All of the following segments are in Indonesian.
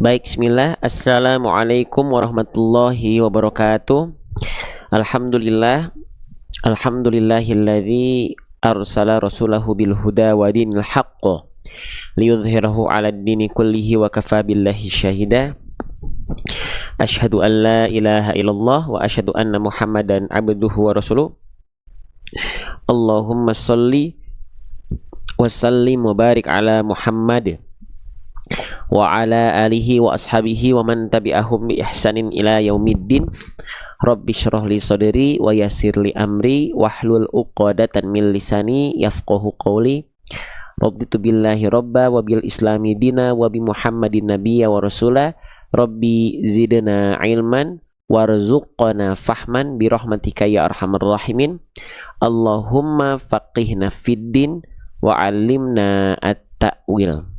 Baik, bismillah. Assalamualaikum warahmatullahi wabarakatuh. Alhamdulillah. Alhamdulillahilladzi arsala rasulahu bil huda wa dinil haqq liyudhhirahu 'alad dini kullihi wa kafa billahi syahida. Asyhadu an la ilaha illallah wa asyhadu anna Muhammadan abduhu wa rasuluh. Allahumma shalli wa sallim wa barik ala Muhammad wa ala alihi wa ashabihi wa man tabi'ahum bi ihsanin ila yaumiddin. Rabbi shrah li sadri wa yassir li amri wahlul 'uqdatam min lisani yafqahu qawli. Raditu billahi robba wa bil islami dina wa bi Muhammadin nabiyya wa rasula. Rabbi zidna ilman warzuqna fahman bi rahmatika ya arhamar rahimin. Allahumma faqihna fid din wa 'allimna at-ta'wil.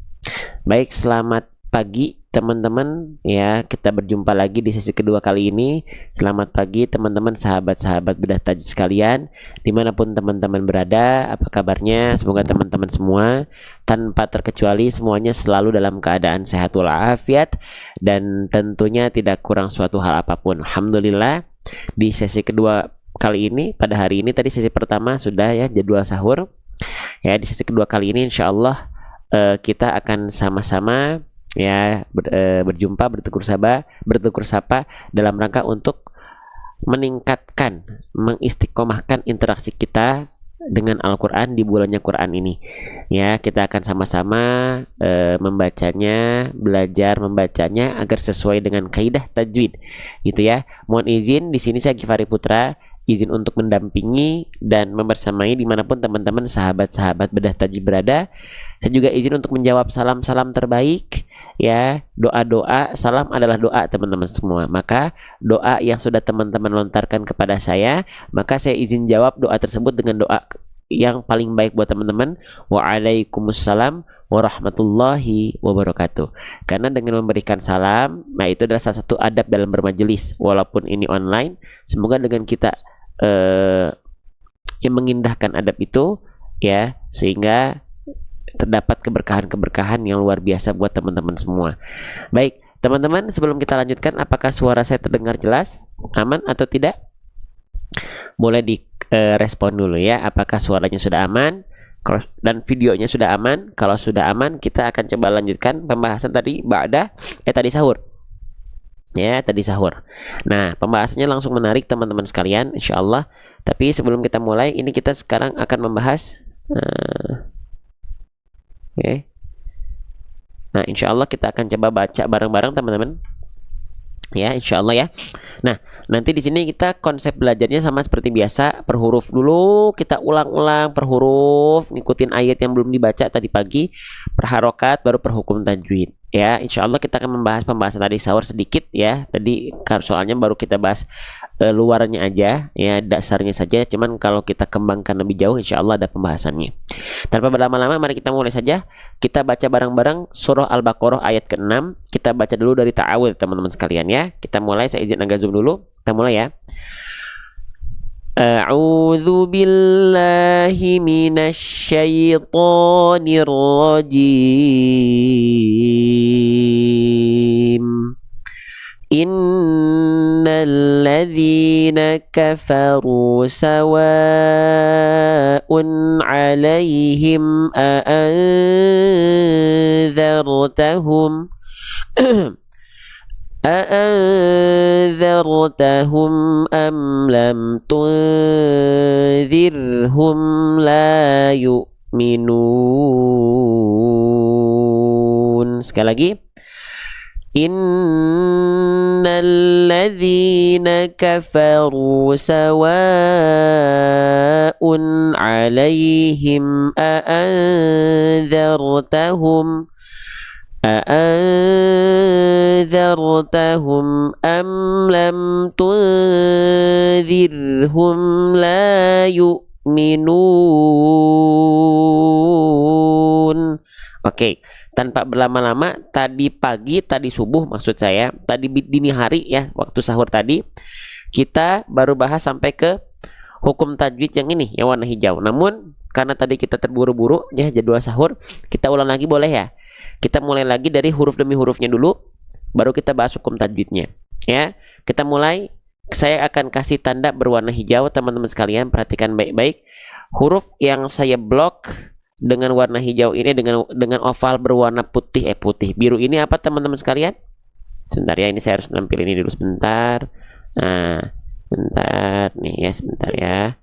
Baik, selamat pagi teman-teman ya, kita berjumpa lagi di sesi kedua kali ini. Selamat pagi teman-teman, sahabat-sahabat bedah tajwid sekalian, dimanapun teman-teman berada. Apa kabarnya? Semoga teman-teman semua tanpa terkecuali semuanya selalu dalam keadaan sehat walafiat dan tentunya tidak kurang suatu hal apapun. Alhamdulillah, di sesi kedua kali ini, pada hari ini, tadi sesi pertama sudah ya jadwal sahur ya. Di sesi kedua kali ini insya Allah kita akan sama-sama ya berjumpa, bertegur sapa dalam rangka untuk meningkatkan, mengistiqomahkan interaksi kita dengan Al-Quran di bulannya Quran ini ya. Kita akan sama-sama membacanya, belajar membacanya agar sesuai dengan kaidah tajwid gitu ya. Mohon izin, di sini saya Gifari Putra izin untuk mendampingi dan membersamai dimanapun teman-teman sahabat-sahabat bedah tajwid berada. Saya juga izin untuk menjawab salam-salam terbaik ya. Doa-doa, salam adalah doa teman-teman semua. Maka doa yang sudah teman-teman lontarkan kepada saya, maka saya izin jawab doa tersebut dengan doa yang paling baik buat teman-teman. Waalaikumsalam warahmatullahi wabarakatuh. Karena dengan memberikan salam, nah itu adalah salah satu adab dalam bermajelis walaupun ini online. Semoga dengan kita yang mengindahkan adab itu ya, sehingga terdapat keberkahan-keberkahan yang luar biasa buat teman-teman semua. Baik teman-teman, sebelum kita lanjutkan, apakah suara saya terdengar jelas, aman atau tidak? Boleh di respon dulu ya, apakah suaranya sudah aman dan videonya sudah aman. Kalau sudah aman, kita akan coba lanjutkan pembahasan tadi tadi sahur ya, tadi sahur. Nah, pembahasannya langsung menarik teman-teman sekalian insya Allah. Tapi sebelum kita mulai, ini kita sekarang akan membahas okay. Nah, insya Allah kita akan coba baca bareng-bareng teman-teman ya, insya Allah ya. Nah, nanti di sini kita konsep belajarnya sama seperti biasa, per huruf dulu, kita ulang-ulang per huruf, ngikutin ayat yang belum dibaca tadi pagi, per harokat, baru per hukum tajwid ya. Insya Allah kita akan membahas pembahasan tadi sahur sedikit ya. Tadi soalnya baru kita bahas luarnya aja ya, dasarnya saja. Cuman kalau kita kembangkan lebih jauh, insya Allah ada pembahasannya. Tanpa berlama-lama, mari kita mulai saja. Kita baca bareng-bareng surah Al-Baqarah ayat ke-6. Kita baca dulu dari ta'awudz teman-teman sekalian ya. Kita mulai, saya izin agak zoom dulu. Kita mulai ya. A'udzu billahi minasyaitonir rajim. Innal ladzina kafaru sawa'un 'alaihim a'anzartahum am lam tunzirhum la yu'minun. Sekali lagi. Innal ladzina kafaru sawa'un 'alaihim a'anzartahum am lam tunzirhum la yu'minun. Oke, tanpa berlama-lama, tadi pagi, tadi subuh maksud saya, tadi dini hari ya, waktu sahur tadi, kita baru bahas sampai ke hukum tajwid yang ini, yang warna hijau. Namun, karena tadi kita terburu-buru ya jadwal sahur, kita ulang lagi boleh ya? Kita mulai lagi dari huruf demi hurufnya dulu. baru kita bahas hukum tajwidnya. Ya, kita mulai. Saya akan kasih tanda berwarna hijau, teman-teman sekalian, perhatikan baik-baik. Huruf yang saya blok dengan warna hijau ini dengan oval berwarna putih biru ini apa, teman-teman sekalian? Sebentar ya, ini saya harus nampil ini dulu sebentar. Nah, bentar nih ya, sebentar ya.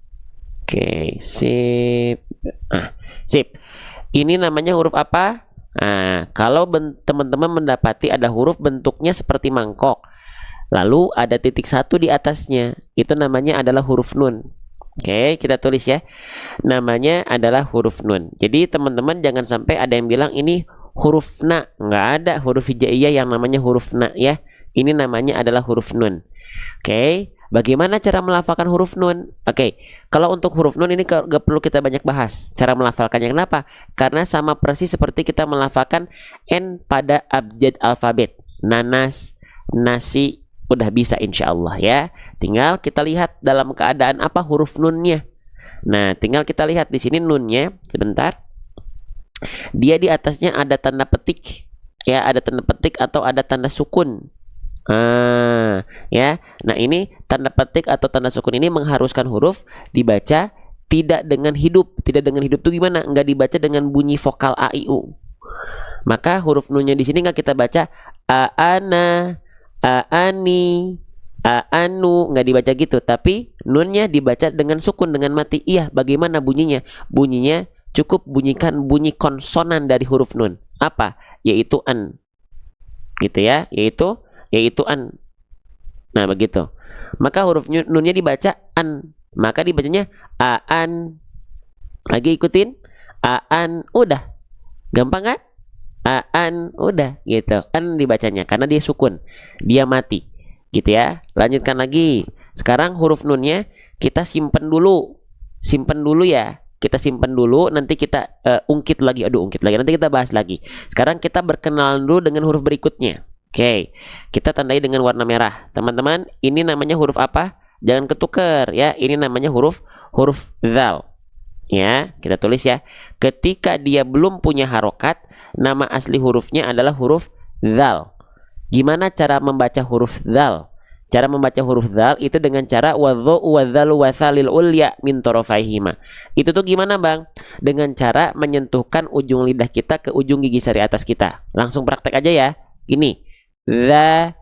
Oke, sip. Sip. Ini namanya huruf apa? Nah, kalau teman-teman mendapati ada huruf bentuknya seperti mangkok, lalu ada titik satu di atasnya, itu namanya adalah huruf nun. Oke, kita tulis ya. Namanya adalah huruf nun. Jadi teman-teman jangan sampai ada yang bilang ini huruf na. Nggak ada huruf hijaiyah yang namanya huruf na ya. Ini namanya adalah huruf nun. Oke, bagaimana cara melafalkan huruf nun? Oke, kalau untuk huruf nun ini nggak perlu kita banyak bahas cara melafalkannya. Kenapa? Karena sama persis seperti kita melafalkan N pada abjad alfabet. Nanas, nasi, udah bisa insya Allah ya. Tinggal kita lihat dalam keadaan apa huruf nunnya. Nah, tinggal kita lihat di sini nunnya. Sebentar. Dia di atasnya ada tanda petik ya, ada tanda petik atau ada tanda sukun. Ya. Nah, ini tanda petik atau tanda sukun ini mengharuskan huruf dibaca tidak dengan hidup. Tidak dengan hidup itu gimana? Enggak dibaca dengan bunyi vokal a i u. Maka huruf nunnya di sini enggak kita baca ana, ani, anu, nggak dibaca gitu, tapi nunnya dibaca dengan sukun, dengan mati. Iya, bagaimana bunyinya? Bunyinya cukup bunyikan bunyi konsonan dari huruf nun. Apa? Yaitu an. Gitu ya, yaitu an. Nah, begitu. Maka huruf nunnya dibaca an. Maka dibacanya aan. Lagi ikutin. Aan, udah. Gampang kan? Aan, udah gitu. An dibacanya karena dia sukun, dia mati gitu ya. Lanjutkan lagi. Sekarang huruf nunnya kita simpen dulu ya, kita simpen dulu, nanti kita ungkit lagi. Nanti kita bahas lagi. Sekarang kita berkenalan dulu dengan huruf berikutnya. Oke, kita tandai dengan warna merah, teman-teman. Ini namanya huruf apa? Jangan ketuker ya, ini namanya huruf dzal. Ya, kita tulis ya. Ketika dia belum punya harokat, nama asli hurufnya adalah huruf dzal. Gimana cara membaca huruf dzal? Cara membaca huruf dzal itu dengan cara wadhu wadzalu wasalil ulya min tarafaihima. Itu tuh gimana, Bang? Dengan cara menyentuhkan ujung lidah kita ke ujung gigi sari atas kita. Langsung praktek aja ya. Ini za.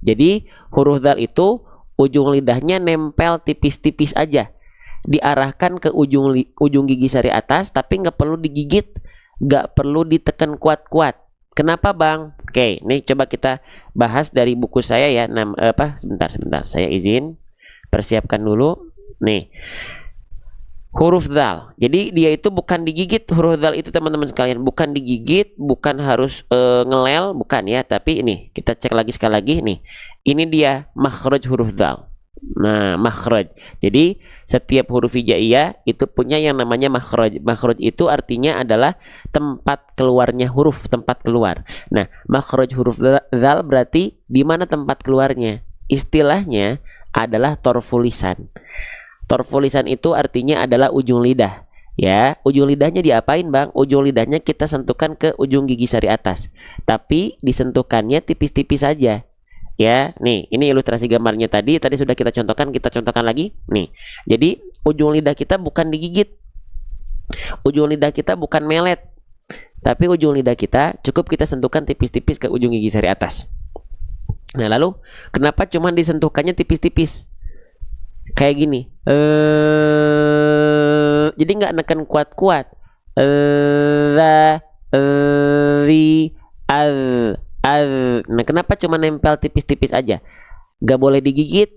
Jadi huruf dzal itu ujung lidahnya nempel tipis-tipis aja, diarahkan ke ujung gigi sari atas, tapi nggak perlu digigit, nggak perlu ditekan kuat-kuat. Kenapa, Bang? Oke, nih coba kita bahas dari buku saya ya. Sebentar, saya izin persiapkan dulu. Nih, huruf dzal. Jadi dia itu bukan digigit, huruf dzal itu teman-teman sekalian, bukan digigit, bukan harus ngelel, bukan ya. Tapi ini kita cek lagi sekali lagi nih. Ini dia makhraj huruf dzal. Nah, makhraj. Jadi setiap huruf hijaiyah itu punya yang namanya makhraj. Makhraj itu artinya adalah tempat keluarnya huruf, tempat keluar. Nah, makhraj huruf dzal berarti di mana tempat keluarnya? Istilahnya adalah torful lisan. Torful lisan itu artinya adalah ujung lidah. Ya, ujung lidahnya diapain, Bang? Ujung lidahnya kita sentuhkan ke ujung gigi sari atas. Tapi disentuhkannya tipis-tipis saja. Ya, nih, ini ilustrasi gambarnya tadi sudah kita contohkan lagi. Nih. Jadi, ujung lidah kita bukan digigit. Ujung lidah kita bukan melet. Tapi ujung lidah kita cukup kita sentuhkan tipis-tipis ke ujung gigi sari atas. Nah, lalu kenapa cuma disentuhkannya tipis-tipis? Kayak gini. Jadi nggak neken kuat-kuat. Nah, kenapa cuma nempel tipis-tipis aja? Gak boleh digigit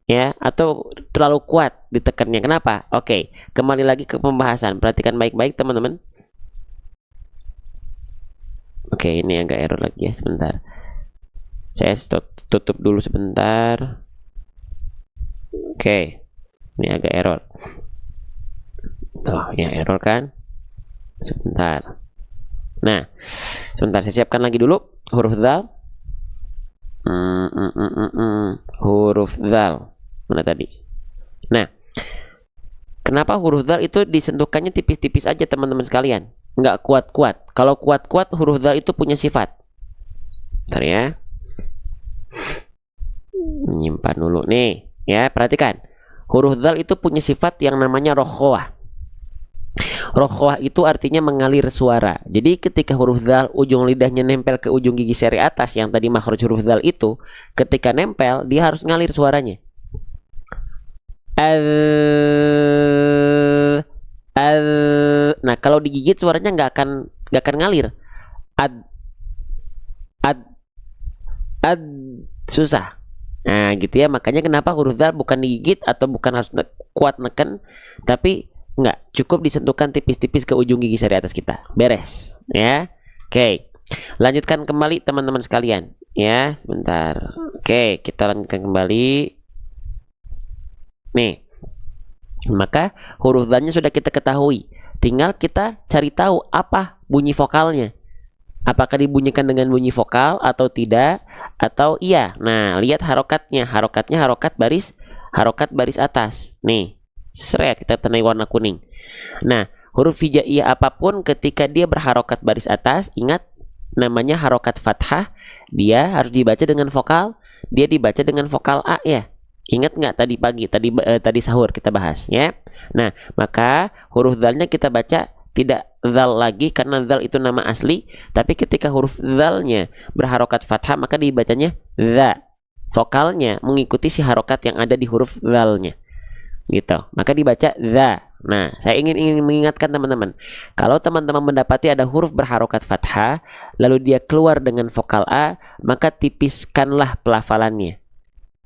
ya, atau terlalu kuat ditekannya. Kenapa? Oke, kembali lagi ke pembahasan. Perhatikan baik-baik, teman-teman. Oke, ini agak error lagi ya, sebentar. Saya tutup dulu sebentar. Oke, ini agak error. Tuh, ya error kan? Sebentar. Nah, sebentar saya siapkan lagi dulu huruf dzal. Huruf dzal. Mana tadi? Nah, kenapa huruf dzal itu disentuhkannya tipis-tipis aja, teman-teman sekalian? nggak kuat-kuat. Kalau kuat-kuat huruf dzal itu punya sifat. Bentar ya. Nyimpan dulu nih. Ya, perhatikan. Huruf dzal itu punya sifat yang namanya rokhawah. Rokhawah itu artinya mengalir suara. Jadi ketika huruf dzal ujung lidahnya nempel ke ujung gigi seri atas yang tadi makhraj huruf dzal itu, ketika nempel dia harus ngalir suaranya. Nah, kalau digigit suaranya nggak akan ngalir. Ad ad ad susah. Nah, gitu ya. Makanya kenapa huruf dzal bukan digigit atau bukan harus kuat neken, tapi nggak, cukup disentuhkan tipis-tipis ke ujung gigi seri atas kita. Beres, ya. Oke. Lanjutkan kembali teman-teman sekalian, ya. Sebentar. Oke, kita lanjutkan kembali. Nih. Maka huruf dzalnya sudah kita ketahui. Tinggal kita cari tahu apa bunyi vokalnya. Apakah dibunyikan dengan bunyi vokal atau tidak, atau iya. Nah, lihat harokatnya. Harokatnya harokat baris atas. Nih, seret kita tandai warna kuning. Nah, huruf hijaiyah apapun ketika dia berharokat baris atas, ingat namanya harokat fathah, dia harus dibaca dengan vokal. Dia dibaca dengan vokal A ya. Ingat nggak tadi pagi, tadi sahur kita bahas ya. Nah, maka huruf dzalnya kita baca tidak dzal lagi karena dzal itu nama asli, tapi ketika huruf dzalnya berharokat fathah maka dibacanya dza. Vokalnya mengikuti si harokat yang ada di huruf dzalnya. Gitu. Maka dibaca dza. Nah, saya ingin mengingatkan teman-teman, kalau teman-teman mendapati ada huruf berharokat fathah lalu dia keluar dengan vokal A, maka tipiskanlah pelafalannya.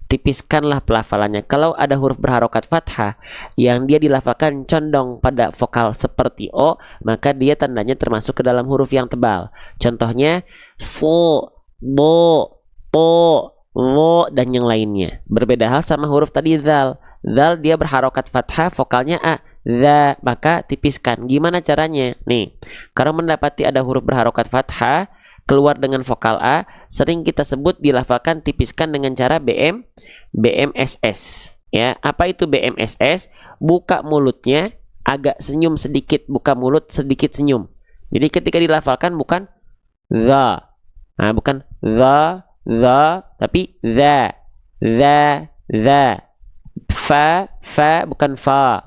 Tipiskanlah pelafalannya. Kalau ada huruf berharokat fathah yang dia dilafalkan condong pada vokal seperti O, maka dia tandanya termasuk ke dalam huruf yang tebal. Contohnya so, bo, po, wo, dan yang lainnya. Berbeda hal sama huruf tadi dzal. Dzal dia berharokat fathah, vokalnya A, za, maka tipiskan. Gimana caranya? Nih, kalau mendapati ada huruf berharokat fathah keluar dengan vokal A, sering kita sebut dilafalkan tipiskan dengan cara BMSS. Ya, apa itu BMSS? Buka mulutnya, agak senyum sedikit, buka mulut sedikit senyum. Jadi ketika dilafalkan bukan za. Nah, bukan za, tapi za. Fa, bukan fa.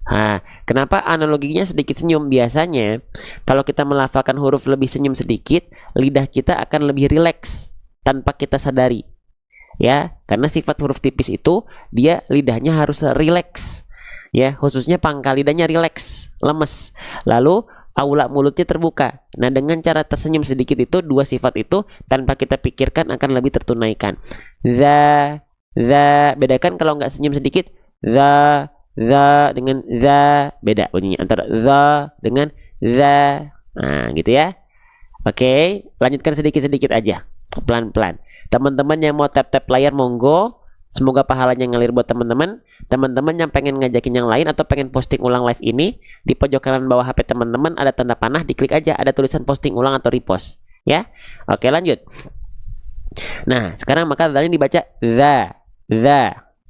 Nah, kenapa analoginya sedikit senyum? Biasanya kalau kita melafalkan huruf lebih senyum sedikit, lidah kita akan lebih rileks tanpa kita sadari. Ya, karena sifat huruf tipis itu dia lidahnya harus rileks. Ya, khususnya pangkal lidahnya rileks, lemes. Lalu aula mulutnya terbuka. Nah, dengan cara tersenyum sedikit itu, dua sifat itu tanpa kita pikirkan akan lebih tertunaikan. Za, bedakan kalau nggak senyum sedikit, za dengan za, beda bunyinya antara za dengan za. Nah, gitu ya. Oke, lanjutkan sedikit-sedikit aja, pelan-pelan. Teman-teman yang mau tap-tap layar monggo, semoga pahalanya ngalir buat teman-teman. Teman-teman yang pengen ngajakin yang lain atau pengen posting ulang live ini, di pojok kanan bawah HP teman-teman ada tanda panah, diklik aja, ada tulisan posting ulang atau repost ya. Oke, lanjut. Nah, sekarang maka dzalnya dibaca za.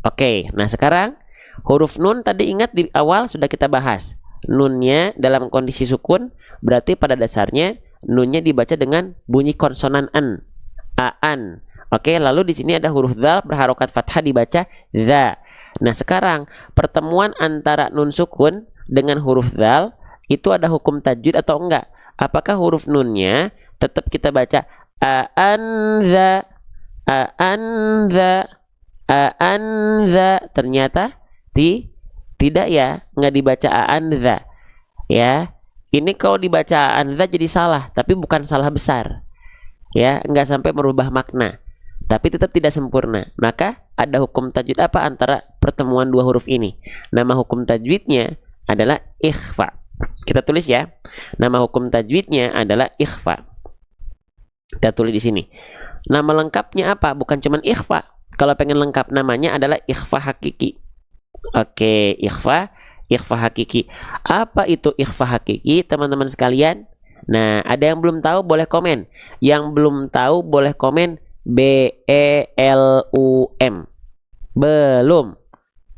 Oke, nah sekarang huruf nun tadi ingat di awal sudah kita bahas. Nunnya dalam kondisi sukun berarti pada dasarnya nunnya dibaca dengan bunyi konsonan an. Aan. Oke, lalu di sini ada huruf dzal berharokat fathah dibaca za. Nah, sekarang pertemuan antara nun sukun dengan huruf dzal itu ada hukum tajwid atau enggak? Apakah huruf nunnya tetap kita baca aanza? Ternyata tidak ya, nggak dibaca aanza ya. Ini kalau dibaca aanza jadi salah, tapi bukan salah besar ya, nggak sampai merubah makna, tapi tetap tidak sempurna. Maka ada hukum tajwid apa antara pertemuan dua huruf ini? Nama hukum tajwidnya adalah ikhfa. Kita tulis ya, nama hukum tajwidnya adalah ikhfa. Kita tulis di sini. Nama lengkapnya apa? Bukan cuman ikhfa. Kalau pengen lengkap namanya adalah ikhfa hakiki. Oke, ikhfa hakiki. Apa itu ikhfa hakiki, teman-teman sekalian? Nah, ada yang belum tahu boleh komen. Yang belum tahu boleh komen BELUM. Belum.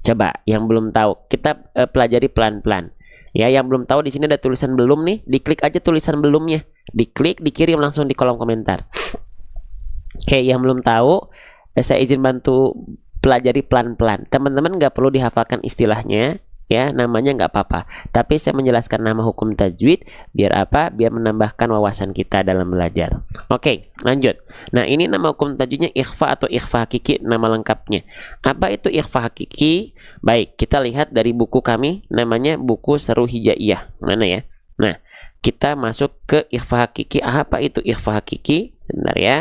Coba yang belum tahu, kita pelajari pelan-pelan. Ya, yang belum tahu di sini ada tulisan belum nih, diklik aja tulisan belumnya, diklik, dikirim langsung di kolom komentar. Oke, yang belum tahu, saya izin bantu pelajari pelan-pelan. Teman-teman nggak perlu dihafalkan istilahnya, ya, namanya nggak apa-apa. Tapi saya menjelaskan nama hukum tajwid, biar apa? Biar menambahkan wawasan kita dalam belajar. Oke, lanjut. Nah, ini nama hukum tajwidnya ikhfa atau ikhfa hakiki, nama lengkapnya. Apa itu ikhfa hakiki? Baik, kita lihat dari buku kami, namanya buku Seru Hijaiyah. Mana ya? Nah, kita masuk ke ikhfa hakiki. Apa itu ikhfa hakiki? Sebentar ya.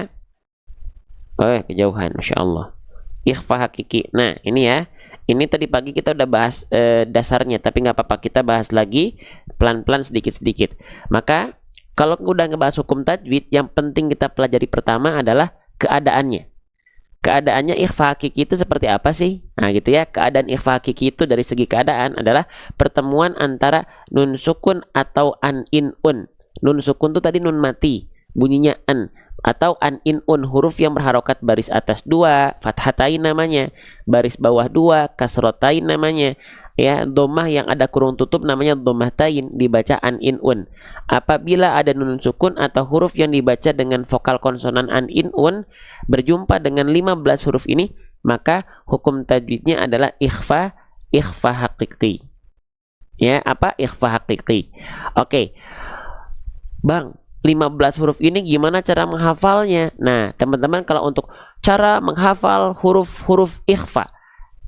Oh, kejauhan, Masya Allah. Ikhfa hakiki. Nah, ini ya. Ini tadi pagi kita udah bahas dasarnya, tapi nggak apa-apa, kita bahas lagi pelan-pelan sedikit-sedikit. Maka, kalau udah ngebahas hukum tajwid, yang penting kita pelajari pertama adalah keadaannya. Keadaannya ikhfa hakiki itu seperti apa sih? Nah, gitu ya. Keadaan ikhfa hakiki itu dari segi keadaan adalah pertemuan antara nun sukun atau an in un. Nun sukun itu tadi nun mati, bunyinya an, atau an in un, huruf yang berharokat baris atas 2, fathatain namanya, baris bawah 2, kasrotain namanya, ya, dhammah yang ada kurung tutup namanya dhammahtain, dibaca an in un. Apabila ada nun sukun atau huruf yang dibaca dengan vokal konsonan an in un berjumpa dengan 15 huruf ini, maka hukum tajwidnya adalah ikhfa hakiki. Ya, apa? Ikhfa hakiki. Oke. Bang, 15 huruf ini gimana cara menghafalnya? Nah, teman-teman, kalau untuk cara menghafal huruf-huruf ikhfa,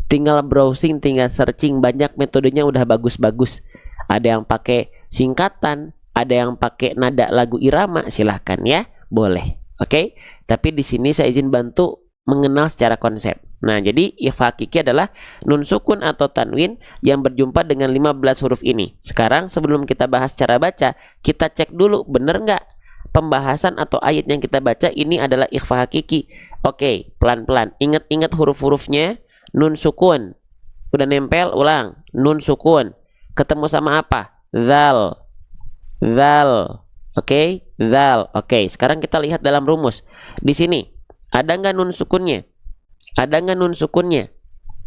tinggal browsing, tinggal searching, banyak metodenya udah bagus-bagus. Ada yang pakai singkatan, ada yang pakai nada lagu irama, silahkan ya, boleh. Oke, tapi di sini saya izin bantu mengenal secara konsep. Nah, jadi ikhfa hakiki adalah nun sukun atau tanwin yang berjumpa dengan 15 huruf ini. Sekarang sebelum kita bahas cara baca, kita cek dulu bener nggak pembahasan atau ayat yang kita baca ini adalah ikhfa hakiki. Oke, pelan-pelan. Ingat-ingat huruf-hurufnya. Nun sukun. Udah nempel, ulang. Nun sukun. Ketemu sama apa? Zal. Zal. Oke, zal. Oke, sekarang kita lihat dalam rumus. Di sini, ada nggak nun sukunnya? Ada nggak nun sukunnya?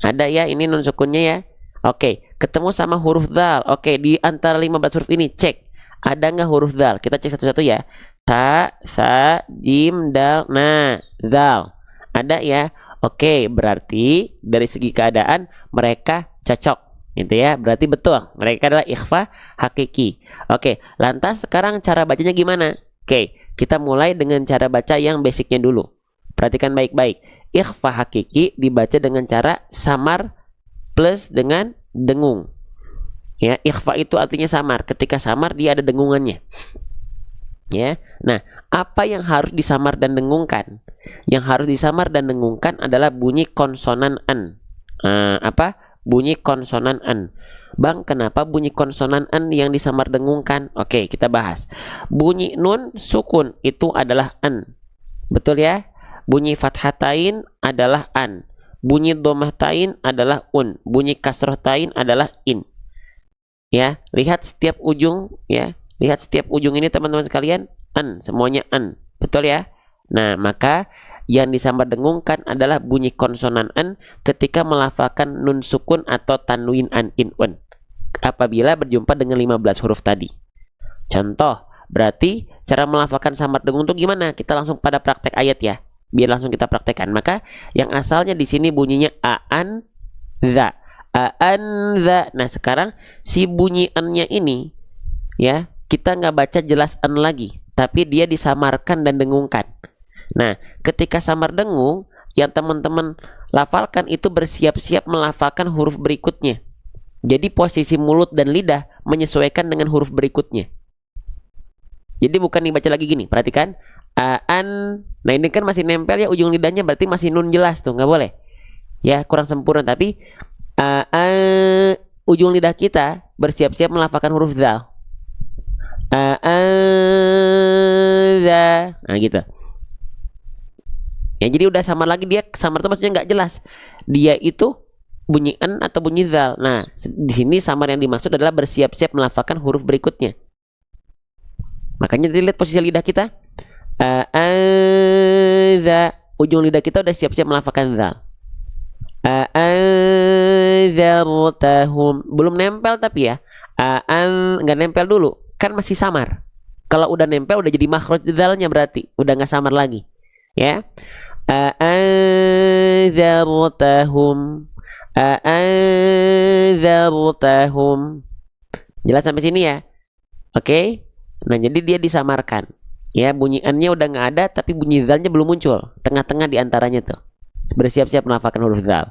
Ada ya, ini nun sukunnya ya. Oke, ketemu sama huruf dzal. Oke, di antara 15 huruf ini cek. Ada nggak huruf dzal? Kita cek satu-satu ya. Ta, sa, jim, dal. Nah, dzal. Ada ya. Oke, berarti dari segi keadaan mereka cocok. Gitu ya, berarti betul. Mereka adalah ikhfa hakiki. Oke, lantas sekarang cara bacanya gimana? Oke, kita mulai dengan cara baca yang basicnya dulu. Perhatikan baik-baik. Ikhfa hakiki dibaca dengan cara samar plus dengan dengung. Ya, ikhfa itu artinya samar. Ketika samar dia ada dengungannya. Ya. Nah, apa yang harus disamar dan dengungkan? Yang harus disamar dan dengungkan adalah bunyi konsonan an. Apa? Bunyi konsonan an. Bang, kenapa bunyi konsonan an yang disamar dengungkan? Oke, kita bahas. Bunyi nun sukun itu adalah an. Betul ya? Bunyi fathatain adalah an. Bunyi dhammahtain adalah un. Bunyi kasrohtain adalah in. Ya, lihat setiap ujung ya. Lihat setiap ujung ini teman-teman sekalian, an, semuanya an. Betul ya? Nah, maka yang disambar dengungkan adalah bunyi konsonan an ketika melafalkan nun sukun atau tanwin an in un. Apabila berjumpa dengan 15 huruf tadi. Contoh, berarti cara melafalkan samar dengung itu gimana? Kita langsung pada praktek ayat ya. Biar langsung kita praktekkan. Maka yang asalnya di sini bunyinya aan za. Aan za. Nah, sekarang si bunyi an-nya ini ya, kita nggak baca jelas an lagi, tapi dia disamarkan dan dengungkan. Nah, ketika samar dengung, yang teman-teman lafalkan itu bersiap-siap melafalkan huruf berikutnya. Jadi posisi mulut dan lidah menyesuaikan dengan huruf berikutnya. Jadi bukan dibaca lagi gini, perhatikan. Aan, nah ini kan masih nempel ya ujung lidahnya, berarti masih nun jelas tuh, nggak boleh ya, kurang sempurna. Tapi ujung lidah kita bersiap-siap melafalkan huruf zal. Nah gitu ya, jadi udah samar lagi, dia samar tuh maksudnya nggak jelas, dia itu bunyi an atau bunyi zal. Nah, di sini samar yang dimaksud adalah bersiap-siap melafalkan huruf berikutnya. Makanya dilihat posisi lidah kita. Ujung lidah kita udah siap-siap melafalkan zal. Belum nempel tapi ya. nggak nempel dulu, kan masih samar. Kalau udah nempel udah jadi makhraj dzalnya, berarti udah nggak samar lagi. Ya. A'anzartahum. A'anzartahum. Jelas sampai sini ya? Oke. Nah, jadi dia disamarkan. Ya, bunyi an-nya udah nggak ada, tapi bunyi dzalnya belum muncul. Tengah-tengah di antaranya tuh. Bersiap-siap melafalkan huruf dzal.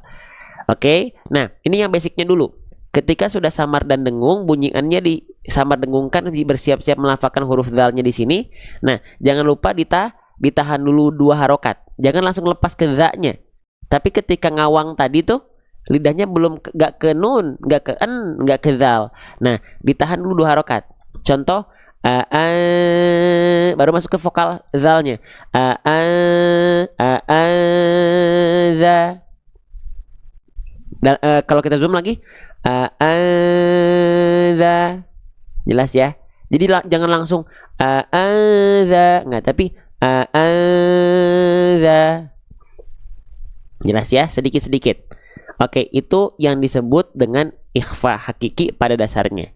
Oke. Nah, ini yang basicnya dulu. Ketika sudah samar dan dengung, bunyi an-nya disamar dengungkan, bersiap-siap melafalkan huruf dzalnya di sini. Nah, jangan lupa ditahan dulu 2 harokat. Jangan langsung lepas ke za-nya. Tapi ketika ngawang tadi tuh, lidahnya belum nggak ke nun, nggak ke en, nggak ke zal. Nah, ditahan dulu 2 harokat. Contoh, baru masuk ke vokal zalnya. Za. Dan kalau kita zoom lagi, za. Jelas ya. Jadi jangan langsung za, nggak, tapi za. Jelas ya, sedikit-sedikit. Oke, itu yang disebut dengan ikhfa hakiki pada dasarnya.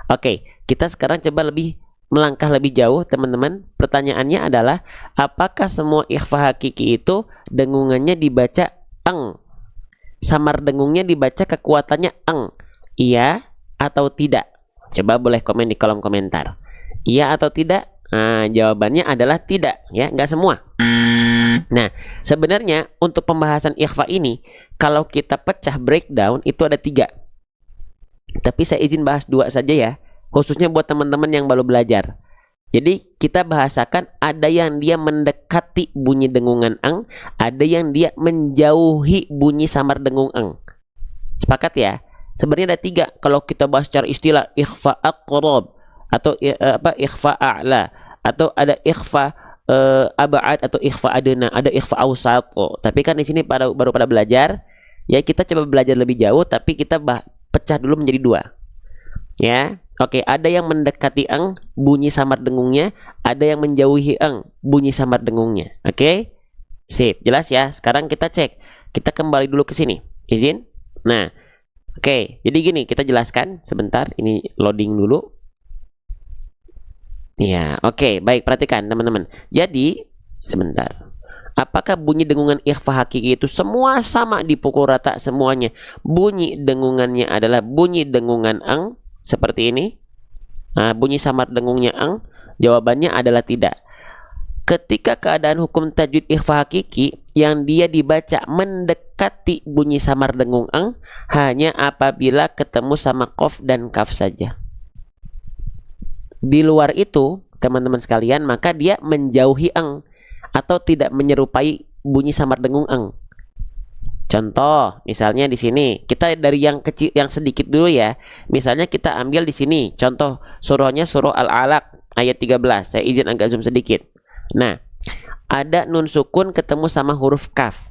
Oke, kita sekarang coba melangkah lebih jauh, teman-teman. Pertanyaannya adalah, apakah semua ikhfa hakiki itu dengungannya dibaca eng? Samar dengungnya dibaca kekuatannya eng? Iya atau tidak? Coba boleh komen di kolom komentar. Iya atau tidak? Nah, jawabannya adalah tidak, ya, nggak semua. Nah, sebenarnya untuk pembahasan ikhfa ini, kalau kita pecah breakdown itu ada 3. Tapi saya izin bahas 2 saja ya, khususnya buat teman-teman yang baru belajar. Jadi kita bahasakan ada yang dia mendekati bunyi dengungan eng, ada yang dia menjauhi bunyi samar dengung eng. Sepakat ya? Sebenarnya ada 3. Kalau kita bahas secara istilah, ikhfa aqrab, atau ikhfa a'la, atau ada ikhfa ab'ad, atau ikhfa adna, ada ikhfa awsat. Tapi kan di sini baru pada belajar, ya kita coba belajar lebih jauh, tapi kita pecah dulu menjadi 2. Ya, oke, ada yang mendekati eng, bunyi samar dengungnya, ada yang menjauhi eng, bunyi samar dengungnya. Oke, sip, jelas ya. Sekarang kita cek, kita kembali dulu ke sini, izin. Nah, oke, jadi gini, kita jelaskan sebentar. Ini loading dulu. Ya, oke, baik, perhatikan teman-teman. Jadi, sebentar. Apakah bunyi dengungan ikhfa hakiki itu semua sama, dipukul rata semuanya? Bunyi dengungannya adalah bunyi dengungan eng, seperti ini. Nah, bunyi samar dengungnya eng? Jawabannya adalah tidak. Ketika keadaan hukum tajwid ikhfa hakiki yang dia dibaca mendekati bunyi samar dengung eng, hanya apabila ketemu sama qaf dan kaf saja. Di luar itu, teman-teman sekalian, maka dia menjauhi eng atau tidak menyerupai bunyi samar dengung eng. Contoh, misalnya di sini kita dari yang kecil, yang sedikit dulu ya. Misalnya kita ambil di sini contoh surahnya, surah Al-Alaq ayat 13. Saya izin agak zoom sedikit. Nah, ada nun sukun ketemu sama huruf kaf.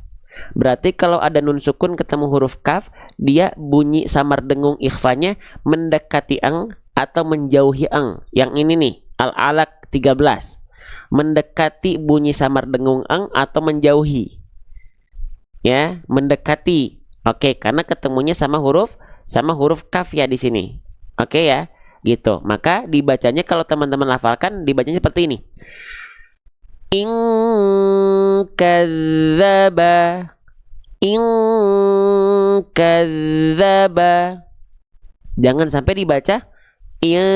Berarti kalau ada nun sukun ketemu huruf kaf, dia bunyi samar dengung ikhfanya mendekati eng atau menjauhi eng. Yang ini nih, Al-Alaq 13. Mendekati bunyi samar dengung eng atau menjauhi. Ya, mendekati. Oke, karena ketemunya sama huruf kaf ya di sini. Oke ya, gitu. Maka dibacanya, kalau teman-teman lafalkan, dibacanya seperti ini. In kadzaba, in kadzaba. Jangan sampai dibaca in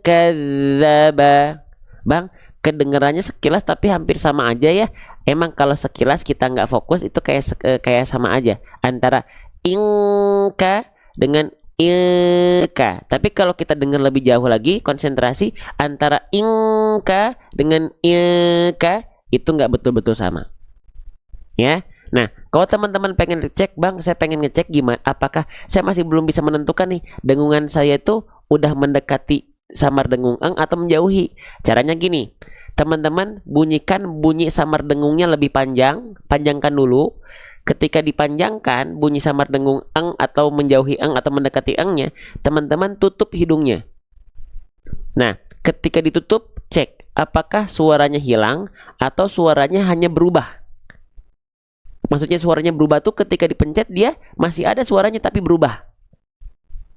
kadzaba. Bang, kedengarannya sekilas tapi hampir sama aja ya. Emang kalau sekilas kita nggak fokus itu kayak sama aja antara ingka dengan ilka. Tapi kalau kita dengar lebih jauh lagi, konsentrasi antara ingka dengan ilka itu nggak betul-betul sama. Ya. Nah, kalau teman-teman pengen cek, Bang, saya pengen ngecek gimana, apakah saya masih belum bisa menentukan nih dengungan saya itu udah mendekati samar dengung eng atau menjauhi. Caranya gini, teman-teman bunyikan bunyi samar dengungnya lebih panjang, panjangkan dulu. Ketika dipanjangkan bunyi samar dengung eng atau menjauhi eng atau mendekati engnya, teman-teman tutup hidungnya. Nah, ketika ditutup, cek apakah suaranya hilang atau suaranya hanya berubah. Maksudnya suaranya berubah tuh ketika dipencet dia masih ada suaranya tapi berubah.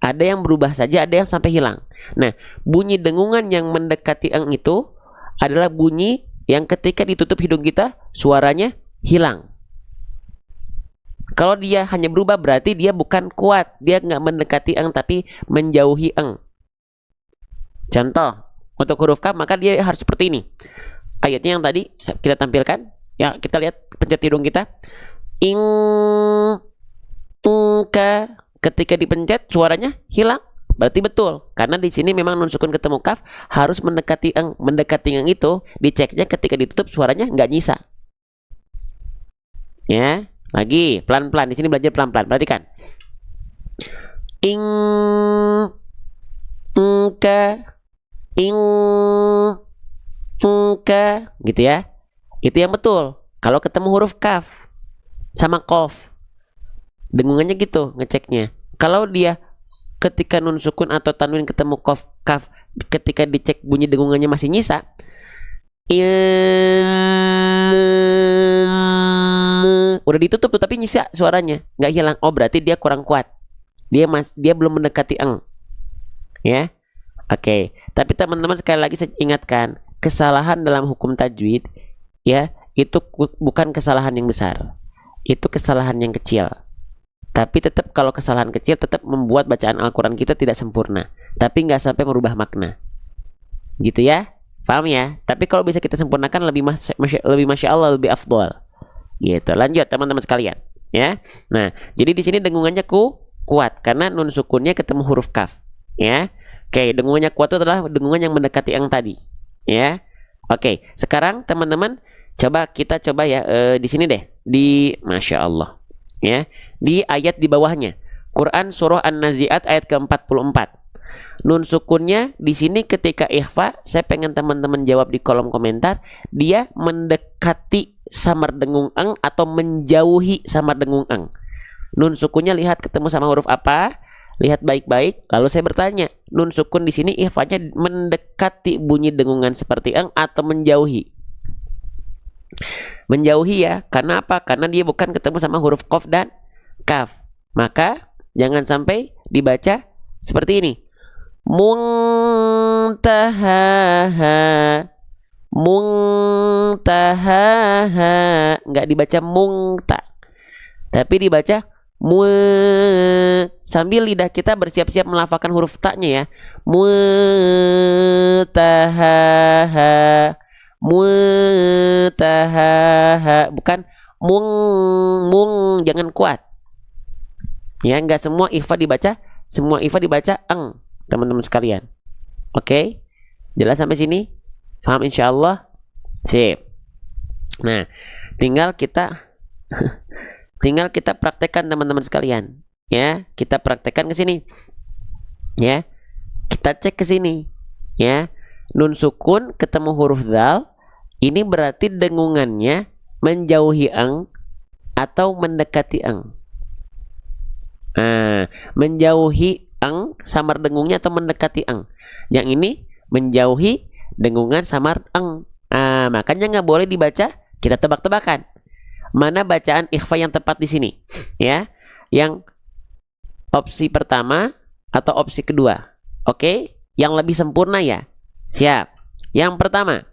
Ada yang berubah saja, ada yang sampai hilang. Nah, bunyi dengungan yang mendekati eng itu adalah bunyi yang ketika ditutup hidung kita, suaranya hilang. Kalau dia hanya berubah berarti dia bukan kuat. Dia nggak mendekati eng tapi menjauhi eng. Contoh, untuk huruf kaf maka dia harus seperti ini. Ayatnya yang tadi kita tampilkan. Ya, kita lihat pencet hidung kita. Ing ka, ketika dipencet suaranya hilang, berarti betul karena di sini memang nun sukun ketemu kaf harus mendekati eng itu diceknya ketika ditutup suaranya nggak nyisa. Ya, lagi pelan-pelan di sini belajar pelan-pelan, perhatikan. Ing ka, ing ka, gitu ya, itu yang betul kalau ketemu huruf kaf sama kof. Dengungannya gitu ngeceknya. Kalau dia ketika nun sukun atau tanwin ketemu kaf ketika dicek bunyi dengungannya masih nyisa, udah ditutup tuh tapi nyisa suaranya nggak hilang. Oh berarti dia kurang kuat. Dia belum mendekati eng. Ya. Oke. Tapi teman-teman sekali lagi saya ingatkan, kesalahan dalam hukum tajwid ya itu bukan kesalahan yang besar. Itu kesalahan yang kecil. Tapi tetap kalau kesalahan kecil tetap membuat bacaan Al-Quran kita tidak sempurna. Tapi nggak sampai merubah makna. Gitu ya? Paham ya? Tapi kalau bisa kita sempurnakan lebih masya Allah, lebih afdol. Gitu. Lanjut teman-teman sekalian. Ya. Nah, jadi di sini dengungannya kuat karena nun sukunnya ketemu huruf kaf. Ya. Oke, dengungannya kuat itu adalah dengungan yang mendekati yang tadi. Ya. Oke, sekarang teman-teman kita coba ya di sini deh. Di masya Allah. Ya, di ayat di bawahnya Quran surah An-Nazi'at ayat ke-44. Nun sukunnya di sini ketika ikhfa, saya pengen teman-teman jawab di kolom komentar, dia mendekati samar dengung eng atau menjauhi samar dengung eng. Nun sukunnya lihat ketemu sama huruf apa? Lihat baik-baik. Lalu saya bertanya, nun sukun di sini ikhfanya mendekati bunyi dengungan seperti eng atau menjauhi? Menjauhi ya, karena apa? Karena dia bukan ketemu sama huruf qaf dan kaf. Maka jangan sampai dibaca seperti ini. Muntahaha, muntahaha, nggak dibaca mungta, tapi dibaca mu. Sambil lidah kita bersiap-siap melafalkan huruf taknya ya. Mutahaha, mutahaha, bukan mung, jangan kuat ya. Nggak semua ikhfa dibaca eng teman-teman sekalian. Oke, jelas sampai sini? Paham insyaallah? Sip. Nah, tinggal kita praktekkan teman-teman sekalian ya. Kita praktekkan ke sini ya. Kita cek ke sini ya. Nun sukun ketemu huruf dzal, ini berarti dengungannya menjauhi eng atau mendekati eng. Nah, menjauhi eng samar dengungnya atau mendekati eng. Yang ini menjauhi dengungan samar eng. Nah, makanya nggak boleh dibaca. Kita tebak-tebakan mana bacaan ikhfa yang tepat di sini ya. Yang opsi pertama atau opsi kedua? Oke, yang lebih sempurna ya. Siap. Yang pertama,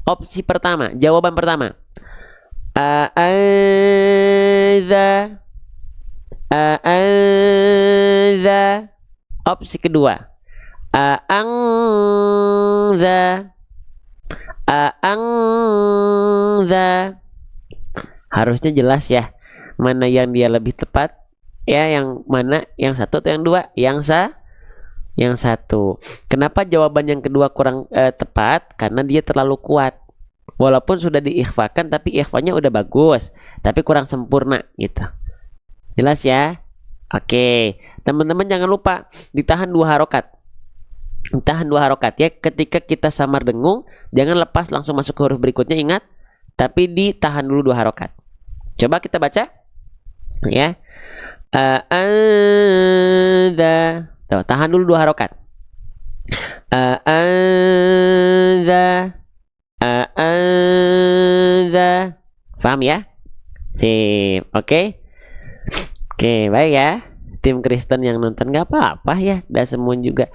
opsi pertama, jawaban pertama. A'adza. Opsi kedua. A'angza. Harusnya jelas ya mana yang dia lebih tepat ya, yang mana yang satu atau yang dua? Yang satu. Kenapa jawaban yang kedua kurang tepat? Karena dia terlalu kuat. Walaupun sudah diikhfakan tapi ikhfanya udah bagus, tapi kurang sempurna gitu. Jelas ya? Oke, teman-teman jangan lupa ditahan 2 harokat. Ditahan 2 harokat ya. Ketika kita samar dengung, jangan lepas langsung masuk ke huruf berikutnya, ingat. Tapi ditahan dulu 2 harokat. Coba kita baca ya. Tuh, tahan dulu 2 harokat. Paham ya? Sip. Oke. Oke, baik ya. tim Kristen yang nonton nggak apa-apa ya, udah semua juga